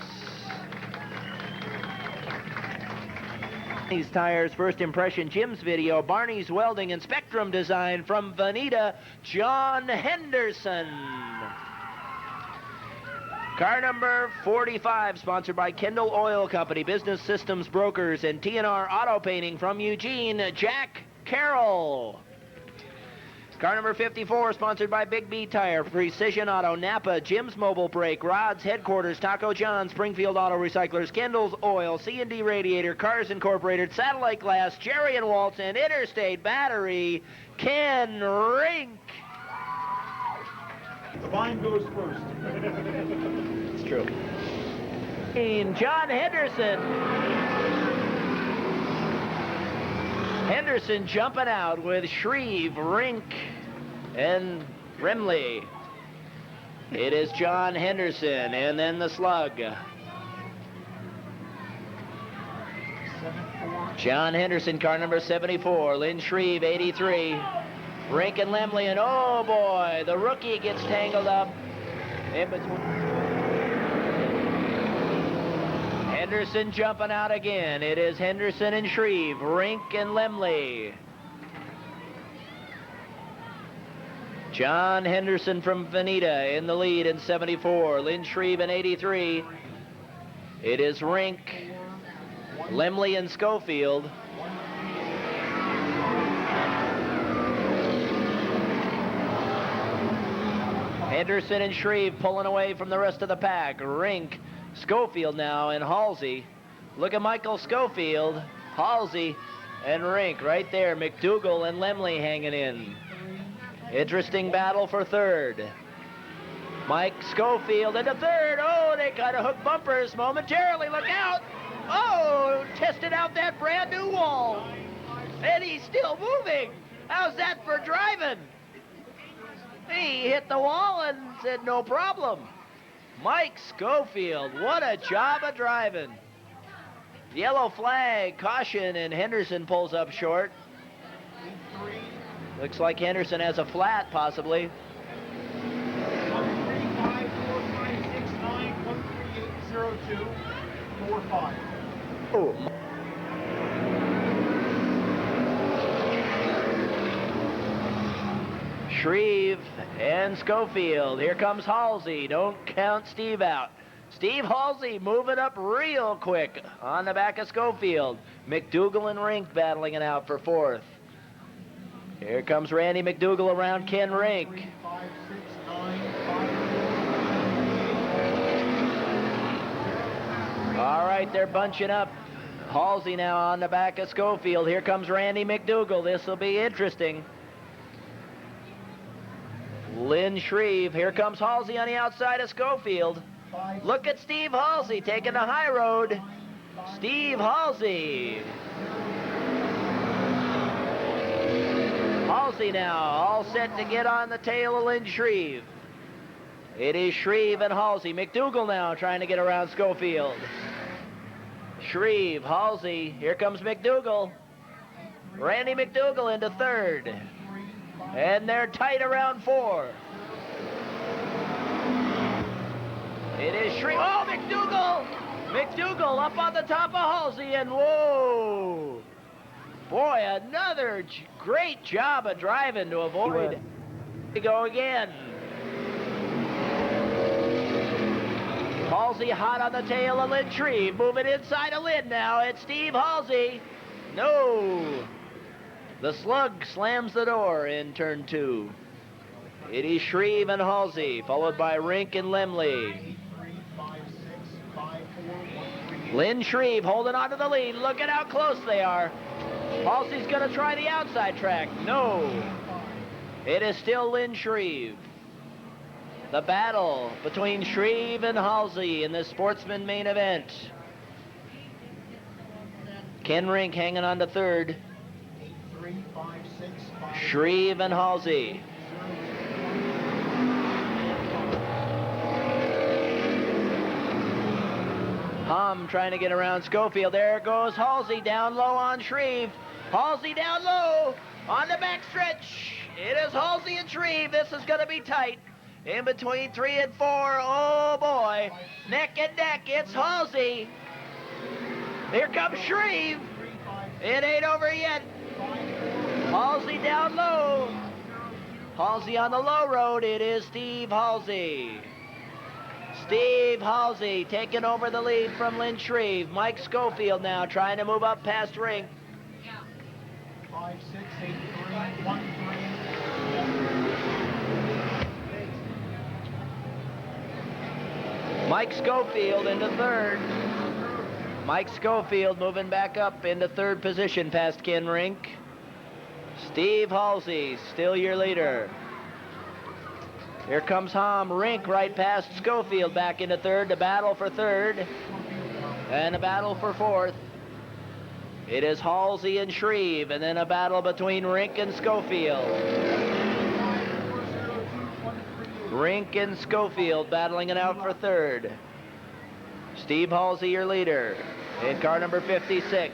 Barney's Tires First Impression Jim's video, Barney's Welding and Spectrum Design from Vanita, John Henderson. Car number 45, sponsored by Kendall Oil Company, Business Systems Brokers, and TNR Auto Painting from Eugene, Jack Carroll. Car number 54, sponsored by Big B Tire, Precision Auto, Napa, Jim's Mobile Brake, Rod's Headquarters, Taco John, Springfield Auto Recyclers, Kendall's Oil, C&D Radiator, Cars Incorporated, Satellite Glass, Jerry and Waltz, and Interstate Battery, Ken Rink. The vine goes first. It's true. John Henderson. Henderson jumping out with Shreve, Rink, and Remley. It is John Henderson, and then the slug. John Henderson, car number 74. Lynn Shreve, 83. Rink and Lemley, and oh boy, the rookie gets tangled up in between. Henderson jumping out again. It is Henderson and Shreve, Rink and Lemley. John Henderson from Vanita in the lead in 74. Lynn Shreve in 83. It is Rink, Lemley, and Schofield. Henderson and Shreve pulling away from the rest of the pack. Rink, Schofield now, and Halsey. Look at Michael Schofield, Halsey, and Rink right there. McDougal and Lemley hanging in. Interesting battle for third. Mike Schofield into third. Oh, they kind of hook bumpers momentarily. Look out. Oh, tested out that brand new wall. And he's still moving. How's that for driving? He hit the wall and said no problem. Mike Schofield, what a job of driving. Yellow flag, caution, and Henderson pulls up short. Looks like Henderson has a flat, possibly. 1354691380245. Oh. Shreve and Schofield. Here comes Halsey. Don't count Steve out. Steve Halsey moving up real quick on the back of Schofield. McDougal and Rink battling it out for fourth. Here comes Randy McDougal around Ken Rink. All right, they're bunching up. Halsey now on the back of Schofield. Here comes Randy McDougal. This will be interesting. Lynn Shreve. Here comes Halsey on the outside of Schofield. Look at Steve Halsey taking the high road. Steve Halsey. Halsey now all set to get on the tail of Lynn Shreve. It is Shreve and Halsey. McDougal now trying to get around Schofield. Shreve, Halsey. Here comes McDougal. Randy McDougal into third. And they're tight around four. It is Shreve. Oh, McDougal! McDougal up on the top of Halsey, and whoa! Boy, another great job of driving to avoid. To go again. Halsey hot on the tail of Lynn Shreve. Moving inside of Lynn now. It's Steve Halsey. No. The slug slams the door in turn two. It is Shreve and Halsey, followed by Rink and Lemley. Lynn Shreve holding on to the lead. Look at how close they are. Halsey's going to try the outside track. No. It is still Lynn Shreve. The battle between Shreve and Halsey in the Sportsman main event. Ken Rink hanging on to third. Shreve and Halsey. Hum trying to get around Schofield. There goes Halsey down low on Shreve. Halsey down low on the backstretch. It is Halsey and Shreve. This is going to be tight. In between 3 and 4. Oh boy. Neck and neck. It's Halsey. Here comes Shreve. It ain't over yet. Halsey down low. Halsey on the low road. It is Steve Halsey. Steve Halsey taking over the lead from Lynn Shreve. Mike Schofield now trying to move up past Rink. 5, 6, 8, 3, 1, 3. Mike Schofield into third. Mike Schofield moving back up into third position past Ken Rink. Steve Halsey, still your leader. Here comes Hom. Rink right past Schofield back into third. The battle for third. And a battle for fourth. It is Halsey and Shreve, and then a battle between Rink and Schofield. Rink and Schofield battling it out for third. Steve Halsey, your leader, in car number 56.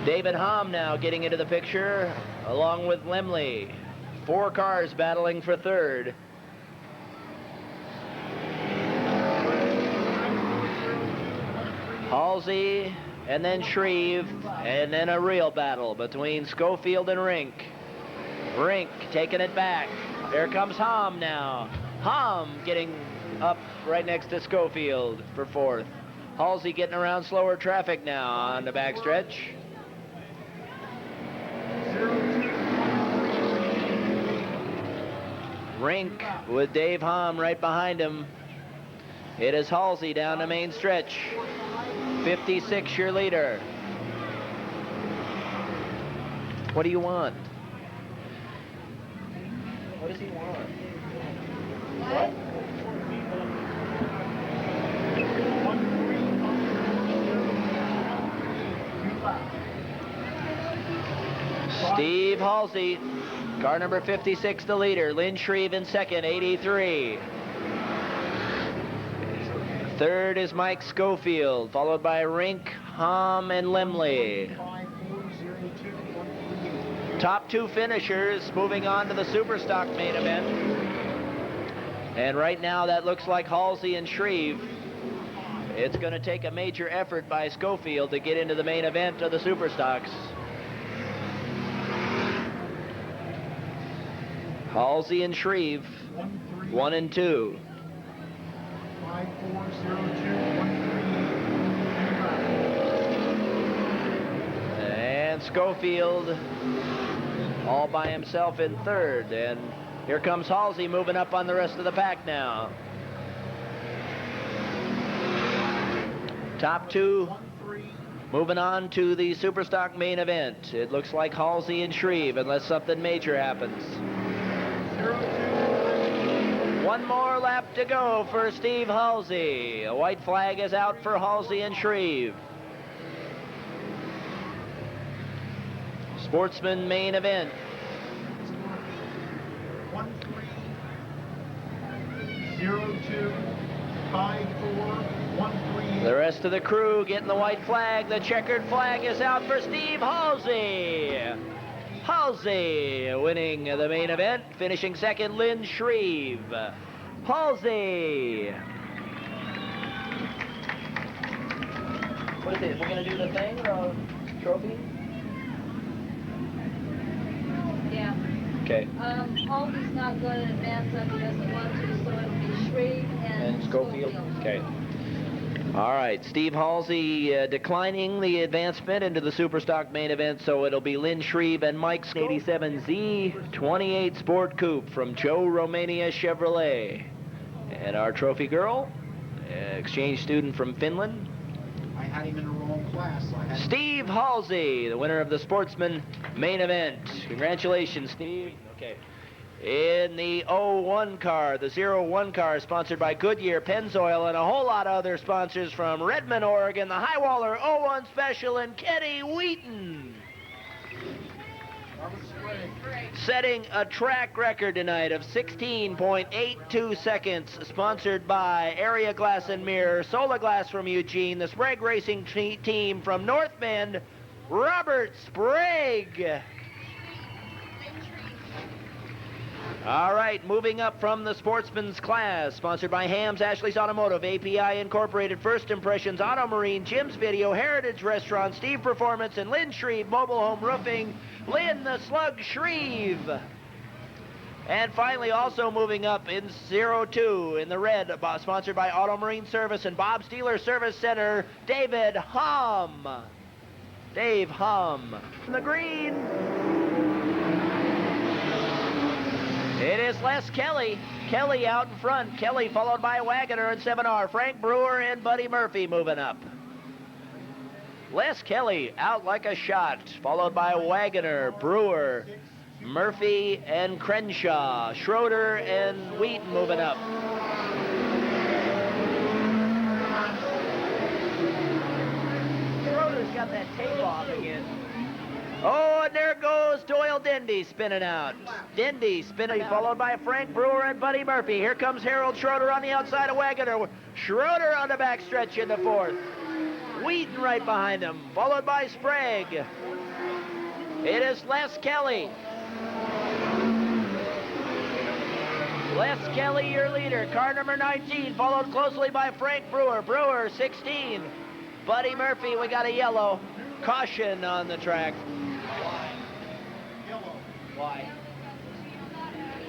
David Hom now getting into the picture, along with Lemley. 4 cars battling for third. Halsey, and then Shreve, and then a real battle between Schofield and Rink. Rink taking it back. There comes Hom now. Hom getting up right next to Schofield for fourth. Halsey getting around slower traffic now on the backstretch. Rink with Dave Hom right behind him. It is Halsey down the main stretch. 56, your leader. What do you want? What does he want? What? Halsey. Car number 56, the leader. Lynn Shreve in second, 83. Third is Mike Schofield, followed by Rink, Hom, and Lemley. Top two finishers moving on to the Superstock main event. And right now that looks like Halsey and Shreve. It's going to take a major effort by Schofield to get into the main event of the Superstocks. Halsey and Shreve, 1 and 2. 540213. And Schofield all by himself in third. And here comes Halsey moving up on the rest of the pack now. Top two moving on to the Superstock main event. It looks like Halsey and Shreve unless something major happens. 1 more lap to go for Steve Halsey. A white flag is out for Halsey and Shreve. Sportsman main event. 13025413. The rest of the crew getting the white flag. The checkered flag is out for Steve Halsey. Halsey winning the main event, finishing second, Lynn Shreve. Halsey. What is it? We're going to do the thing, trophy? Yeah. Okay. Halsey's not going to advance up, he doesn't want to, so it'll be Shreve and Schofield. Okay. All right, Steve Halsey declining the advancement into the Superstock main event, so it'll be Lynn Shreve and Mike's 87Z28 Sport Coupe from Joe Romania Chevrolet. And our trophy girl, exchange student from Finland, I had him in the wrong class. So I had Steve Halsey, the winner of the Sportsman main event. Congratulations, Steve. Okay. In the 01 car, the 01 car, sponsored by Goodyear, Pennzoil, and a whole lot of other sponsors from Redmond, Oregon, the Highwaller 01 Special and Kenny Wheaton. Setting a track record tonight of 16.82 seconds, sponsored by Area Glass and Mirror, Solar Glass from Eugene, the Sprague Racing team from North Bend, Robert Sprague. All right, moving up from the sportsman's class, sponsored by Hams, Ashley's Automotive, API Incorporated, First Impressions, Auto Marine, Jim's Video, Heritage Restaurant, Steve Performance, and Lynn Shreve, Mobile Home Roofing, Lynn the Slug Shreve. And finally, also moving up in 02 in the red, sponsored by Auto Marine Service and Bob's Dealer Service Center, David Hum. Dave Hum. In the green, it is Les Kelly. Kelly out in front. Kelly followed by Wagoner and 7R. Frank Brewer and Buddy Murphy moving up. Les Kelly out like a shot, followed by Wagoner, Brewer, Murphy, and Crenshaw. Schroeder and Wheaton moving up. Schroeder's got that tape off again. Oh, and there goes Doyle Dendy spinning out. Dendy spinning, followed by Frank Brewer and Buddy Murphy. Here comes Harold Schroeder on the outside of Wagoner. Schroeder on the backstretch in the fourth. Wheaton right behind him, followed by Sprague. It is Les Kelly. Les Kelly, your leader. Car number 19, followed closely by Frank Brewer. Brewer, 16. Buddy Murphy, we got a yellow. Caution on the track. yellow. Why?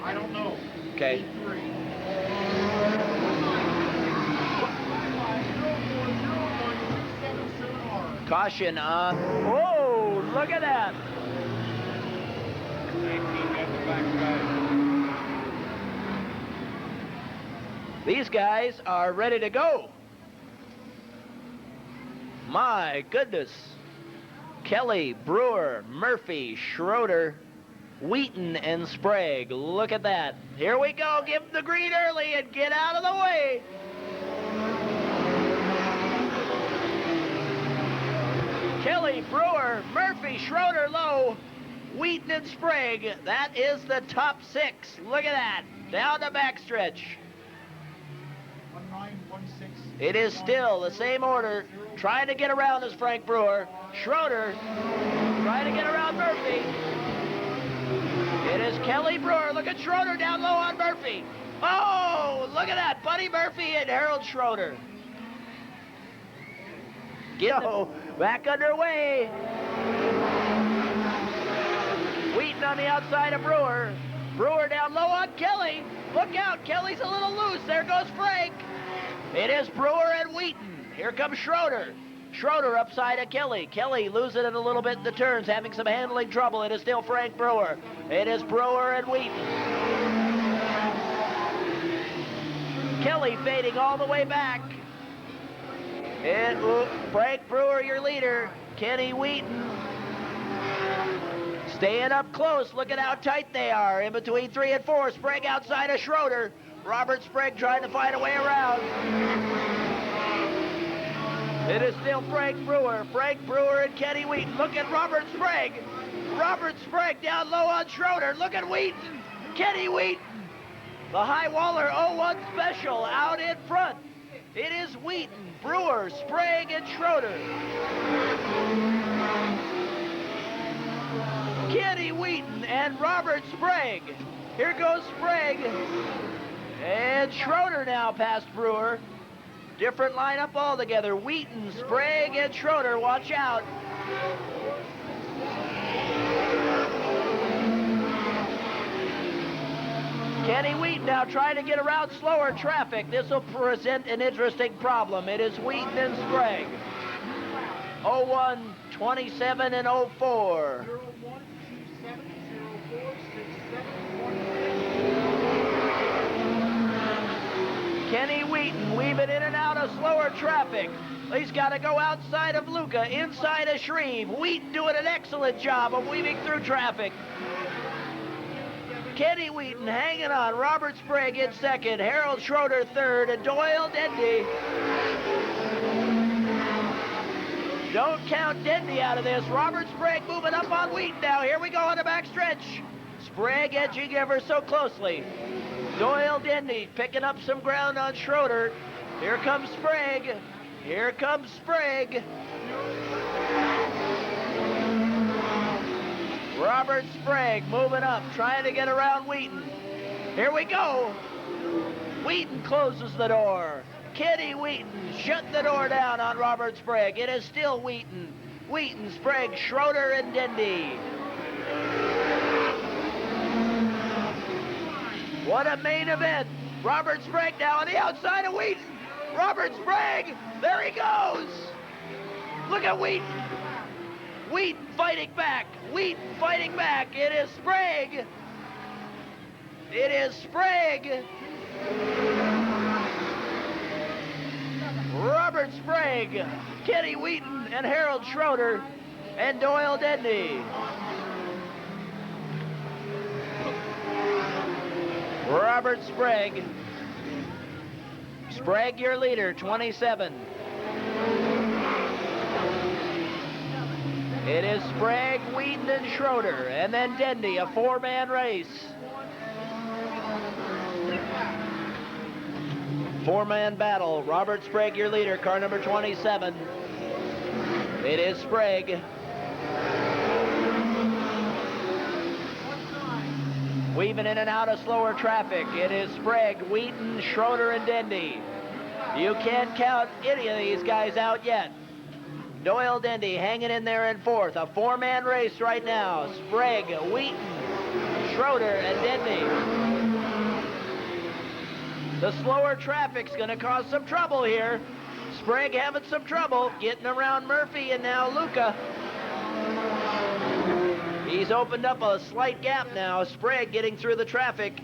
I don't know. Okay. 83. Caution on. Whoa, look at that. 19 got the backside. These guys are ready to go. My goodness. Kelly, Brewer, Murphy, Schroeder, Wheaton, and Sprague. Look at that. Here we go. Give them the green early and get out of the way. Kelly, Brewer, Murphy, Schroeder low. Wheaton and Sprague, that is the top 6. Look at that, down the backstretch. 1916. It is still the same order. Trying to get around is Frank Brewer. Schroeder trying to get around Murphy. It is Kelly Brewer. Look at Schroeder down low on Murphy. Oh, look at that. Buddy Murphy and Harold Schroeder. Back underway. Wheaton on the outside of Brewer. Brewer down low on Kelly. Look out, Kelly's a little loose. There goes Frank. It is Brewer and Wheaton. Here comes Schroeder. Schroeder upside of Kelly. Kelly losing it a little bit in the turns, having some handling trouble. It is still Frank Brewer. It is Brewer and Wheaton. Kelly fading all the way back. Frank Brewer, your leader. Kenny Wheaton staying up close. Look at how tight they are. In between 3 and 4. Sprague outside of Schroeder. Robert Sprague trying to find a way around. It is still Frank Brewer. Frank Brewer and Kenny Wheaton. Look at Robert Sprague. Robert Sprague down low on Schroeder. Look at Wheaton. Kenny Wheaton. The High Waller 01 Special out in front. It is Wheaton, Brewer, Sprague, and Schroeder. Kenny Wheaton and Robert Sprague. Here goes Sprague. And Schroeder now past Brewer. Different lineup altogether. Wheaton, Sprague, and Schroeder. Watch out. Kenny Wheaton now trying to get around slower traffic. This will present an interesting problem. It is Wheaton and Sprague. 01, 27, and 04. Kenny Wheaton weaving in and out of slower traffic. He's got to go outside of Luca, inside of Shreve. Wheaton doing an excellent job of weaving through traffic. Kenny Wheaton hanging on. Robert Sprague in second. Harold Schroeder third. And Doyle Dendy. Don't count Dendy out of this. Robert Sprague moving up on Wheaton now. Here we go on the back stretch. Sprague edging ever so closely. Doyle Dendy picking up some ground on Schroeder. Here comes Sprague. Here comes Sprague. Robert Sprague moving up, trying to get around Wheaton. Here we go. Wheaton closes the door. Kenny Wheaton shutting the door down on Robert Sprague. It is still Wheaton. Wheaton, Sprague, Schroeder, and Dendy. What a main event. Robert Sprague now on the outside of Wheaton. Robert Sprague, there he goes. Look at Wheaton. Wheaton fighting back. Wheaton fighting back. It is Sprague. It is Sprague. Robert Sprague, Kenny Wheaton, and Harold Schroeder, and Doyle Dendy. Robert Sprague. Sprague, your leader, 27. It is Sprague, Wheaton, and Schroeder, and then Dendy, a 4-man race. 4-man battle. Robert Sprague, your leader, car number 27. It is Sprague. Weaving in and out of slower traffic. It is Sprague, Wheaton, Schroeder, and Dendy. You can't count any of these guys out yet. Doyle Dendy hanging in there in fourth. A 4-man race right now. Sprague, Wheaton, Schroeder, and Dendy. The slower traffic's going to cause some trouble here. Sprague having some trouble getting around Murphy and now Luca. He's opened up a slight gap now. Sprague getting through the traffic.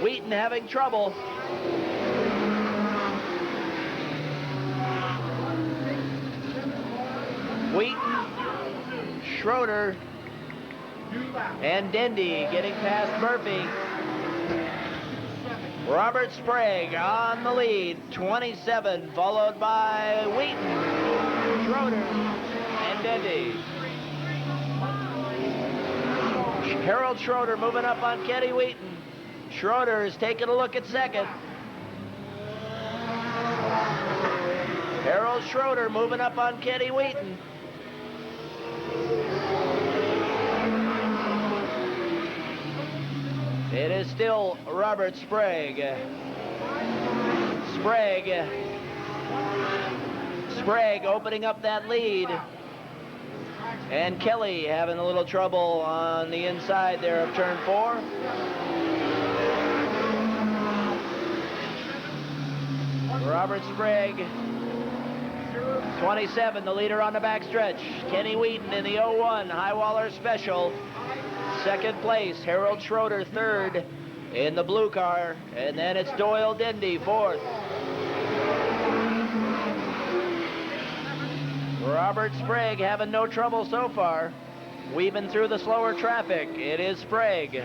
Wheaton having trouble. Wheaton, Schroeder, and Dendy getting past Murphy. Robert Sprague on the lead, 27, followed by Wheaton, Schroeder, and Dendy. Harold Schroeder moving up on Kenny Wheaton. Schroeder is taking a look at second. Harold Schroeder moving up on Kenny Wheaton. It is still Robert Sprague. Sprague opening up that lead. And Kelly having a little trouble on the inside there of turn 4. Robert Sprague, 27, the leader on the backstretch. Kenny Wheaton in the 01 High Waller Special. Second place, Harold Schroeder third in the blue car. And then it's Doyle Dindy fourth. Robert Sprague having no trouble so far. Weaving through the slower traffic. It is Sprague.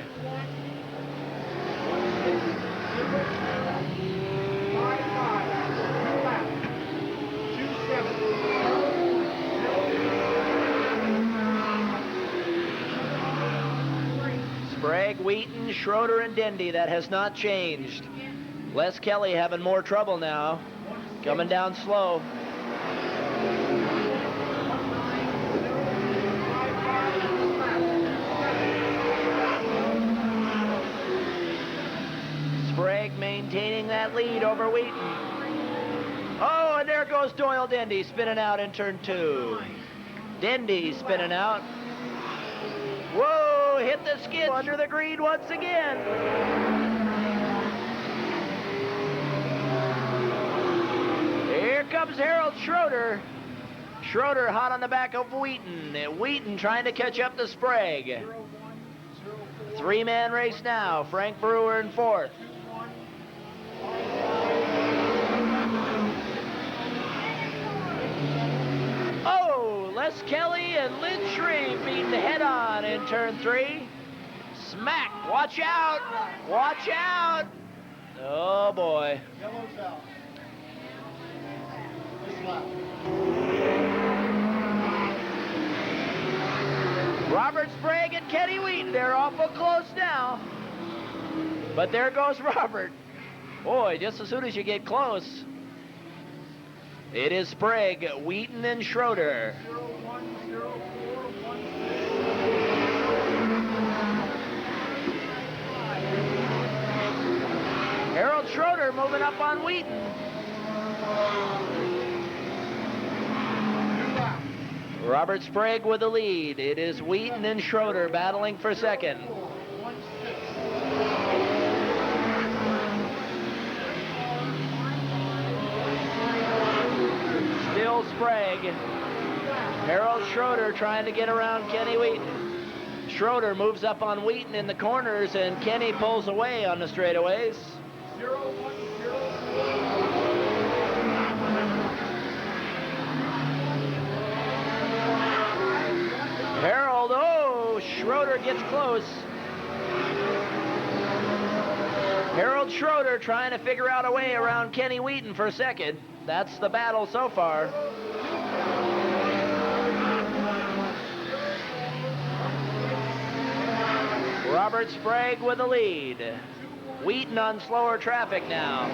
Sprague, Wheaton, Schroeder, and Dindy. That has not changed. Les Kelly having more trouble now. Coming down slow. Sprague maintaining that lead over Wheaton. Oh, and there goes Doyle Dindy spinning out in turn 2. Dindy spinning out. Whoa, hit the skid under the green once again. Here comes Harold Schroeder. Schroeder hot on the back of Wheaton. Wheaton trying to catch up to Sprague. Three-man race now. Frank Brewer in fourth. Oh, Les Kelly and Lynn Shreve meeting head-on in turn 3. Smack! Watch out! Watch out! Oh boy. Yellow's out. This lap. Robert Sprague and Kenny Wheaton, they're awful close now. But there goes Robert. Boy, just as soon as you get close. It is Sprague, Wheaton, and Schroeder. 0-1-0-4-1. Harold Schroeder moving up on Wheaton. Robert Sprague with the lead. It is Wheaton and Schroeder battling for second. Still Sprague. Harold Schroeder trying to get around Kenny Wheaton. Schroeder moves up on Wheaton in the corners, and Kenny pulls away on the straightaways. 0-1-0. Harold, oh, Schroeder gets close. Harold Schroeder trying to figure out a way around Kenny Wheaton for second. That's the battle so far. Robert Sprague with the lead. Wheaton on slower traffic now.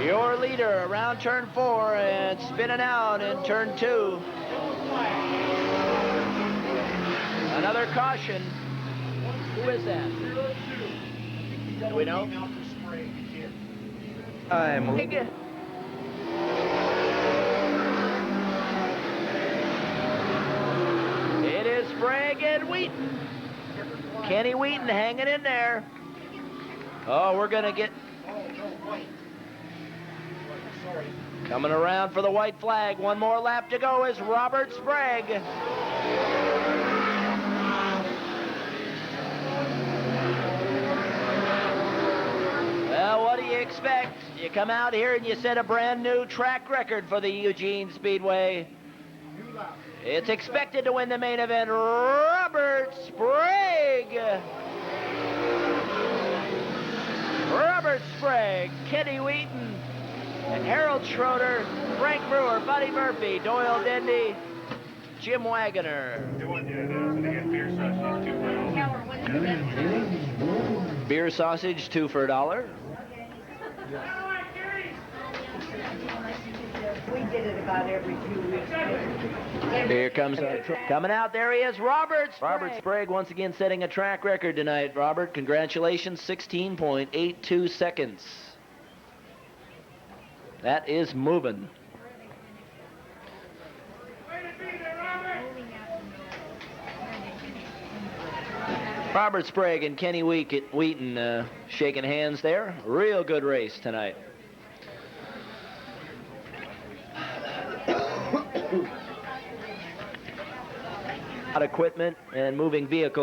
Your leader around turn 4 and spinning out in turn 2. Another caution. Who is that? Do we know? I'm Big. It is Sprague and Wheaton. Kenny Wheaton hanging in there. Oh, we're going to get... Coming around for the white flag. One more lap to go is Robert Sprague. Well, what do you expect? You come out here and you set a brand new track record for the Eugene Speedway. It's expected to win the main event, Robert Sprague. Robert Sprague, Kenny Wheaton, and Harold Schroeder, Frank Brewer, Buddy Murphy, Doyle Dindy, Jim Wagoner. They want you to so they get beer sausage, 2 for $1. Beer sausage, 2 for $1. We did it about every few weeks. Here comes coming out. There he is, Robert Sprague. Robert Sprague once again setting a track record tonight. Robert, congratulations, 16.82 seconds. That is moving. Robert Sprague and Kenny Wheaton shaking hands there. Real good race tonight. Equipment and moving vehicles.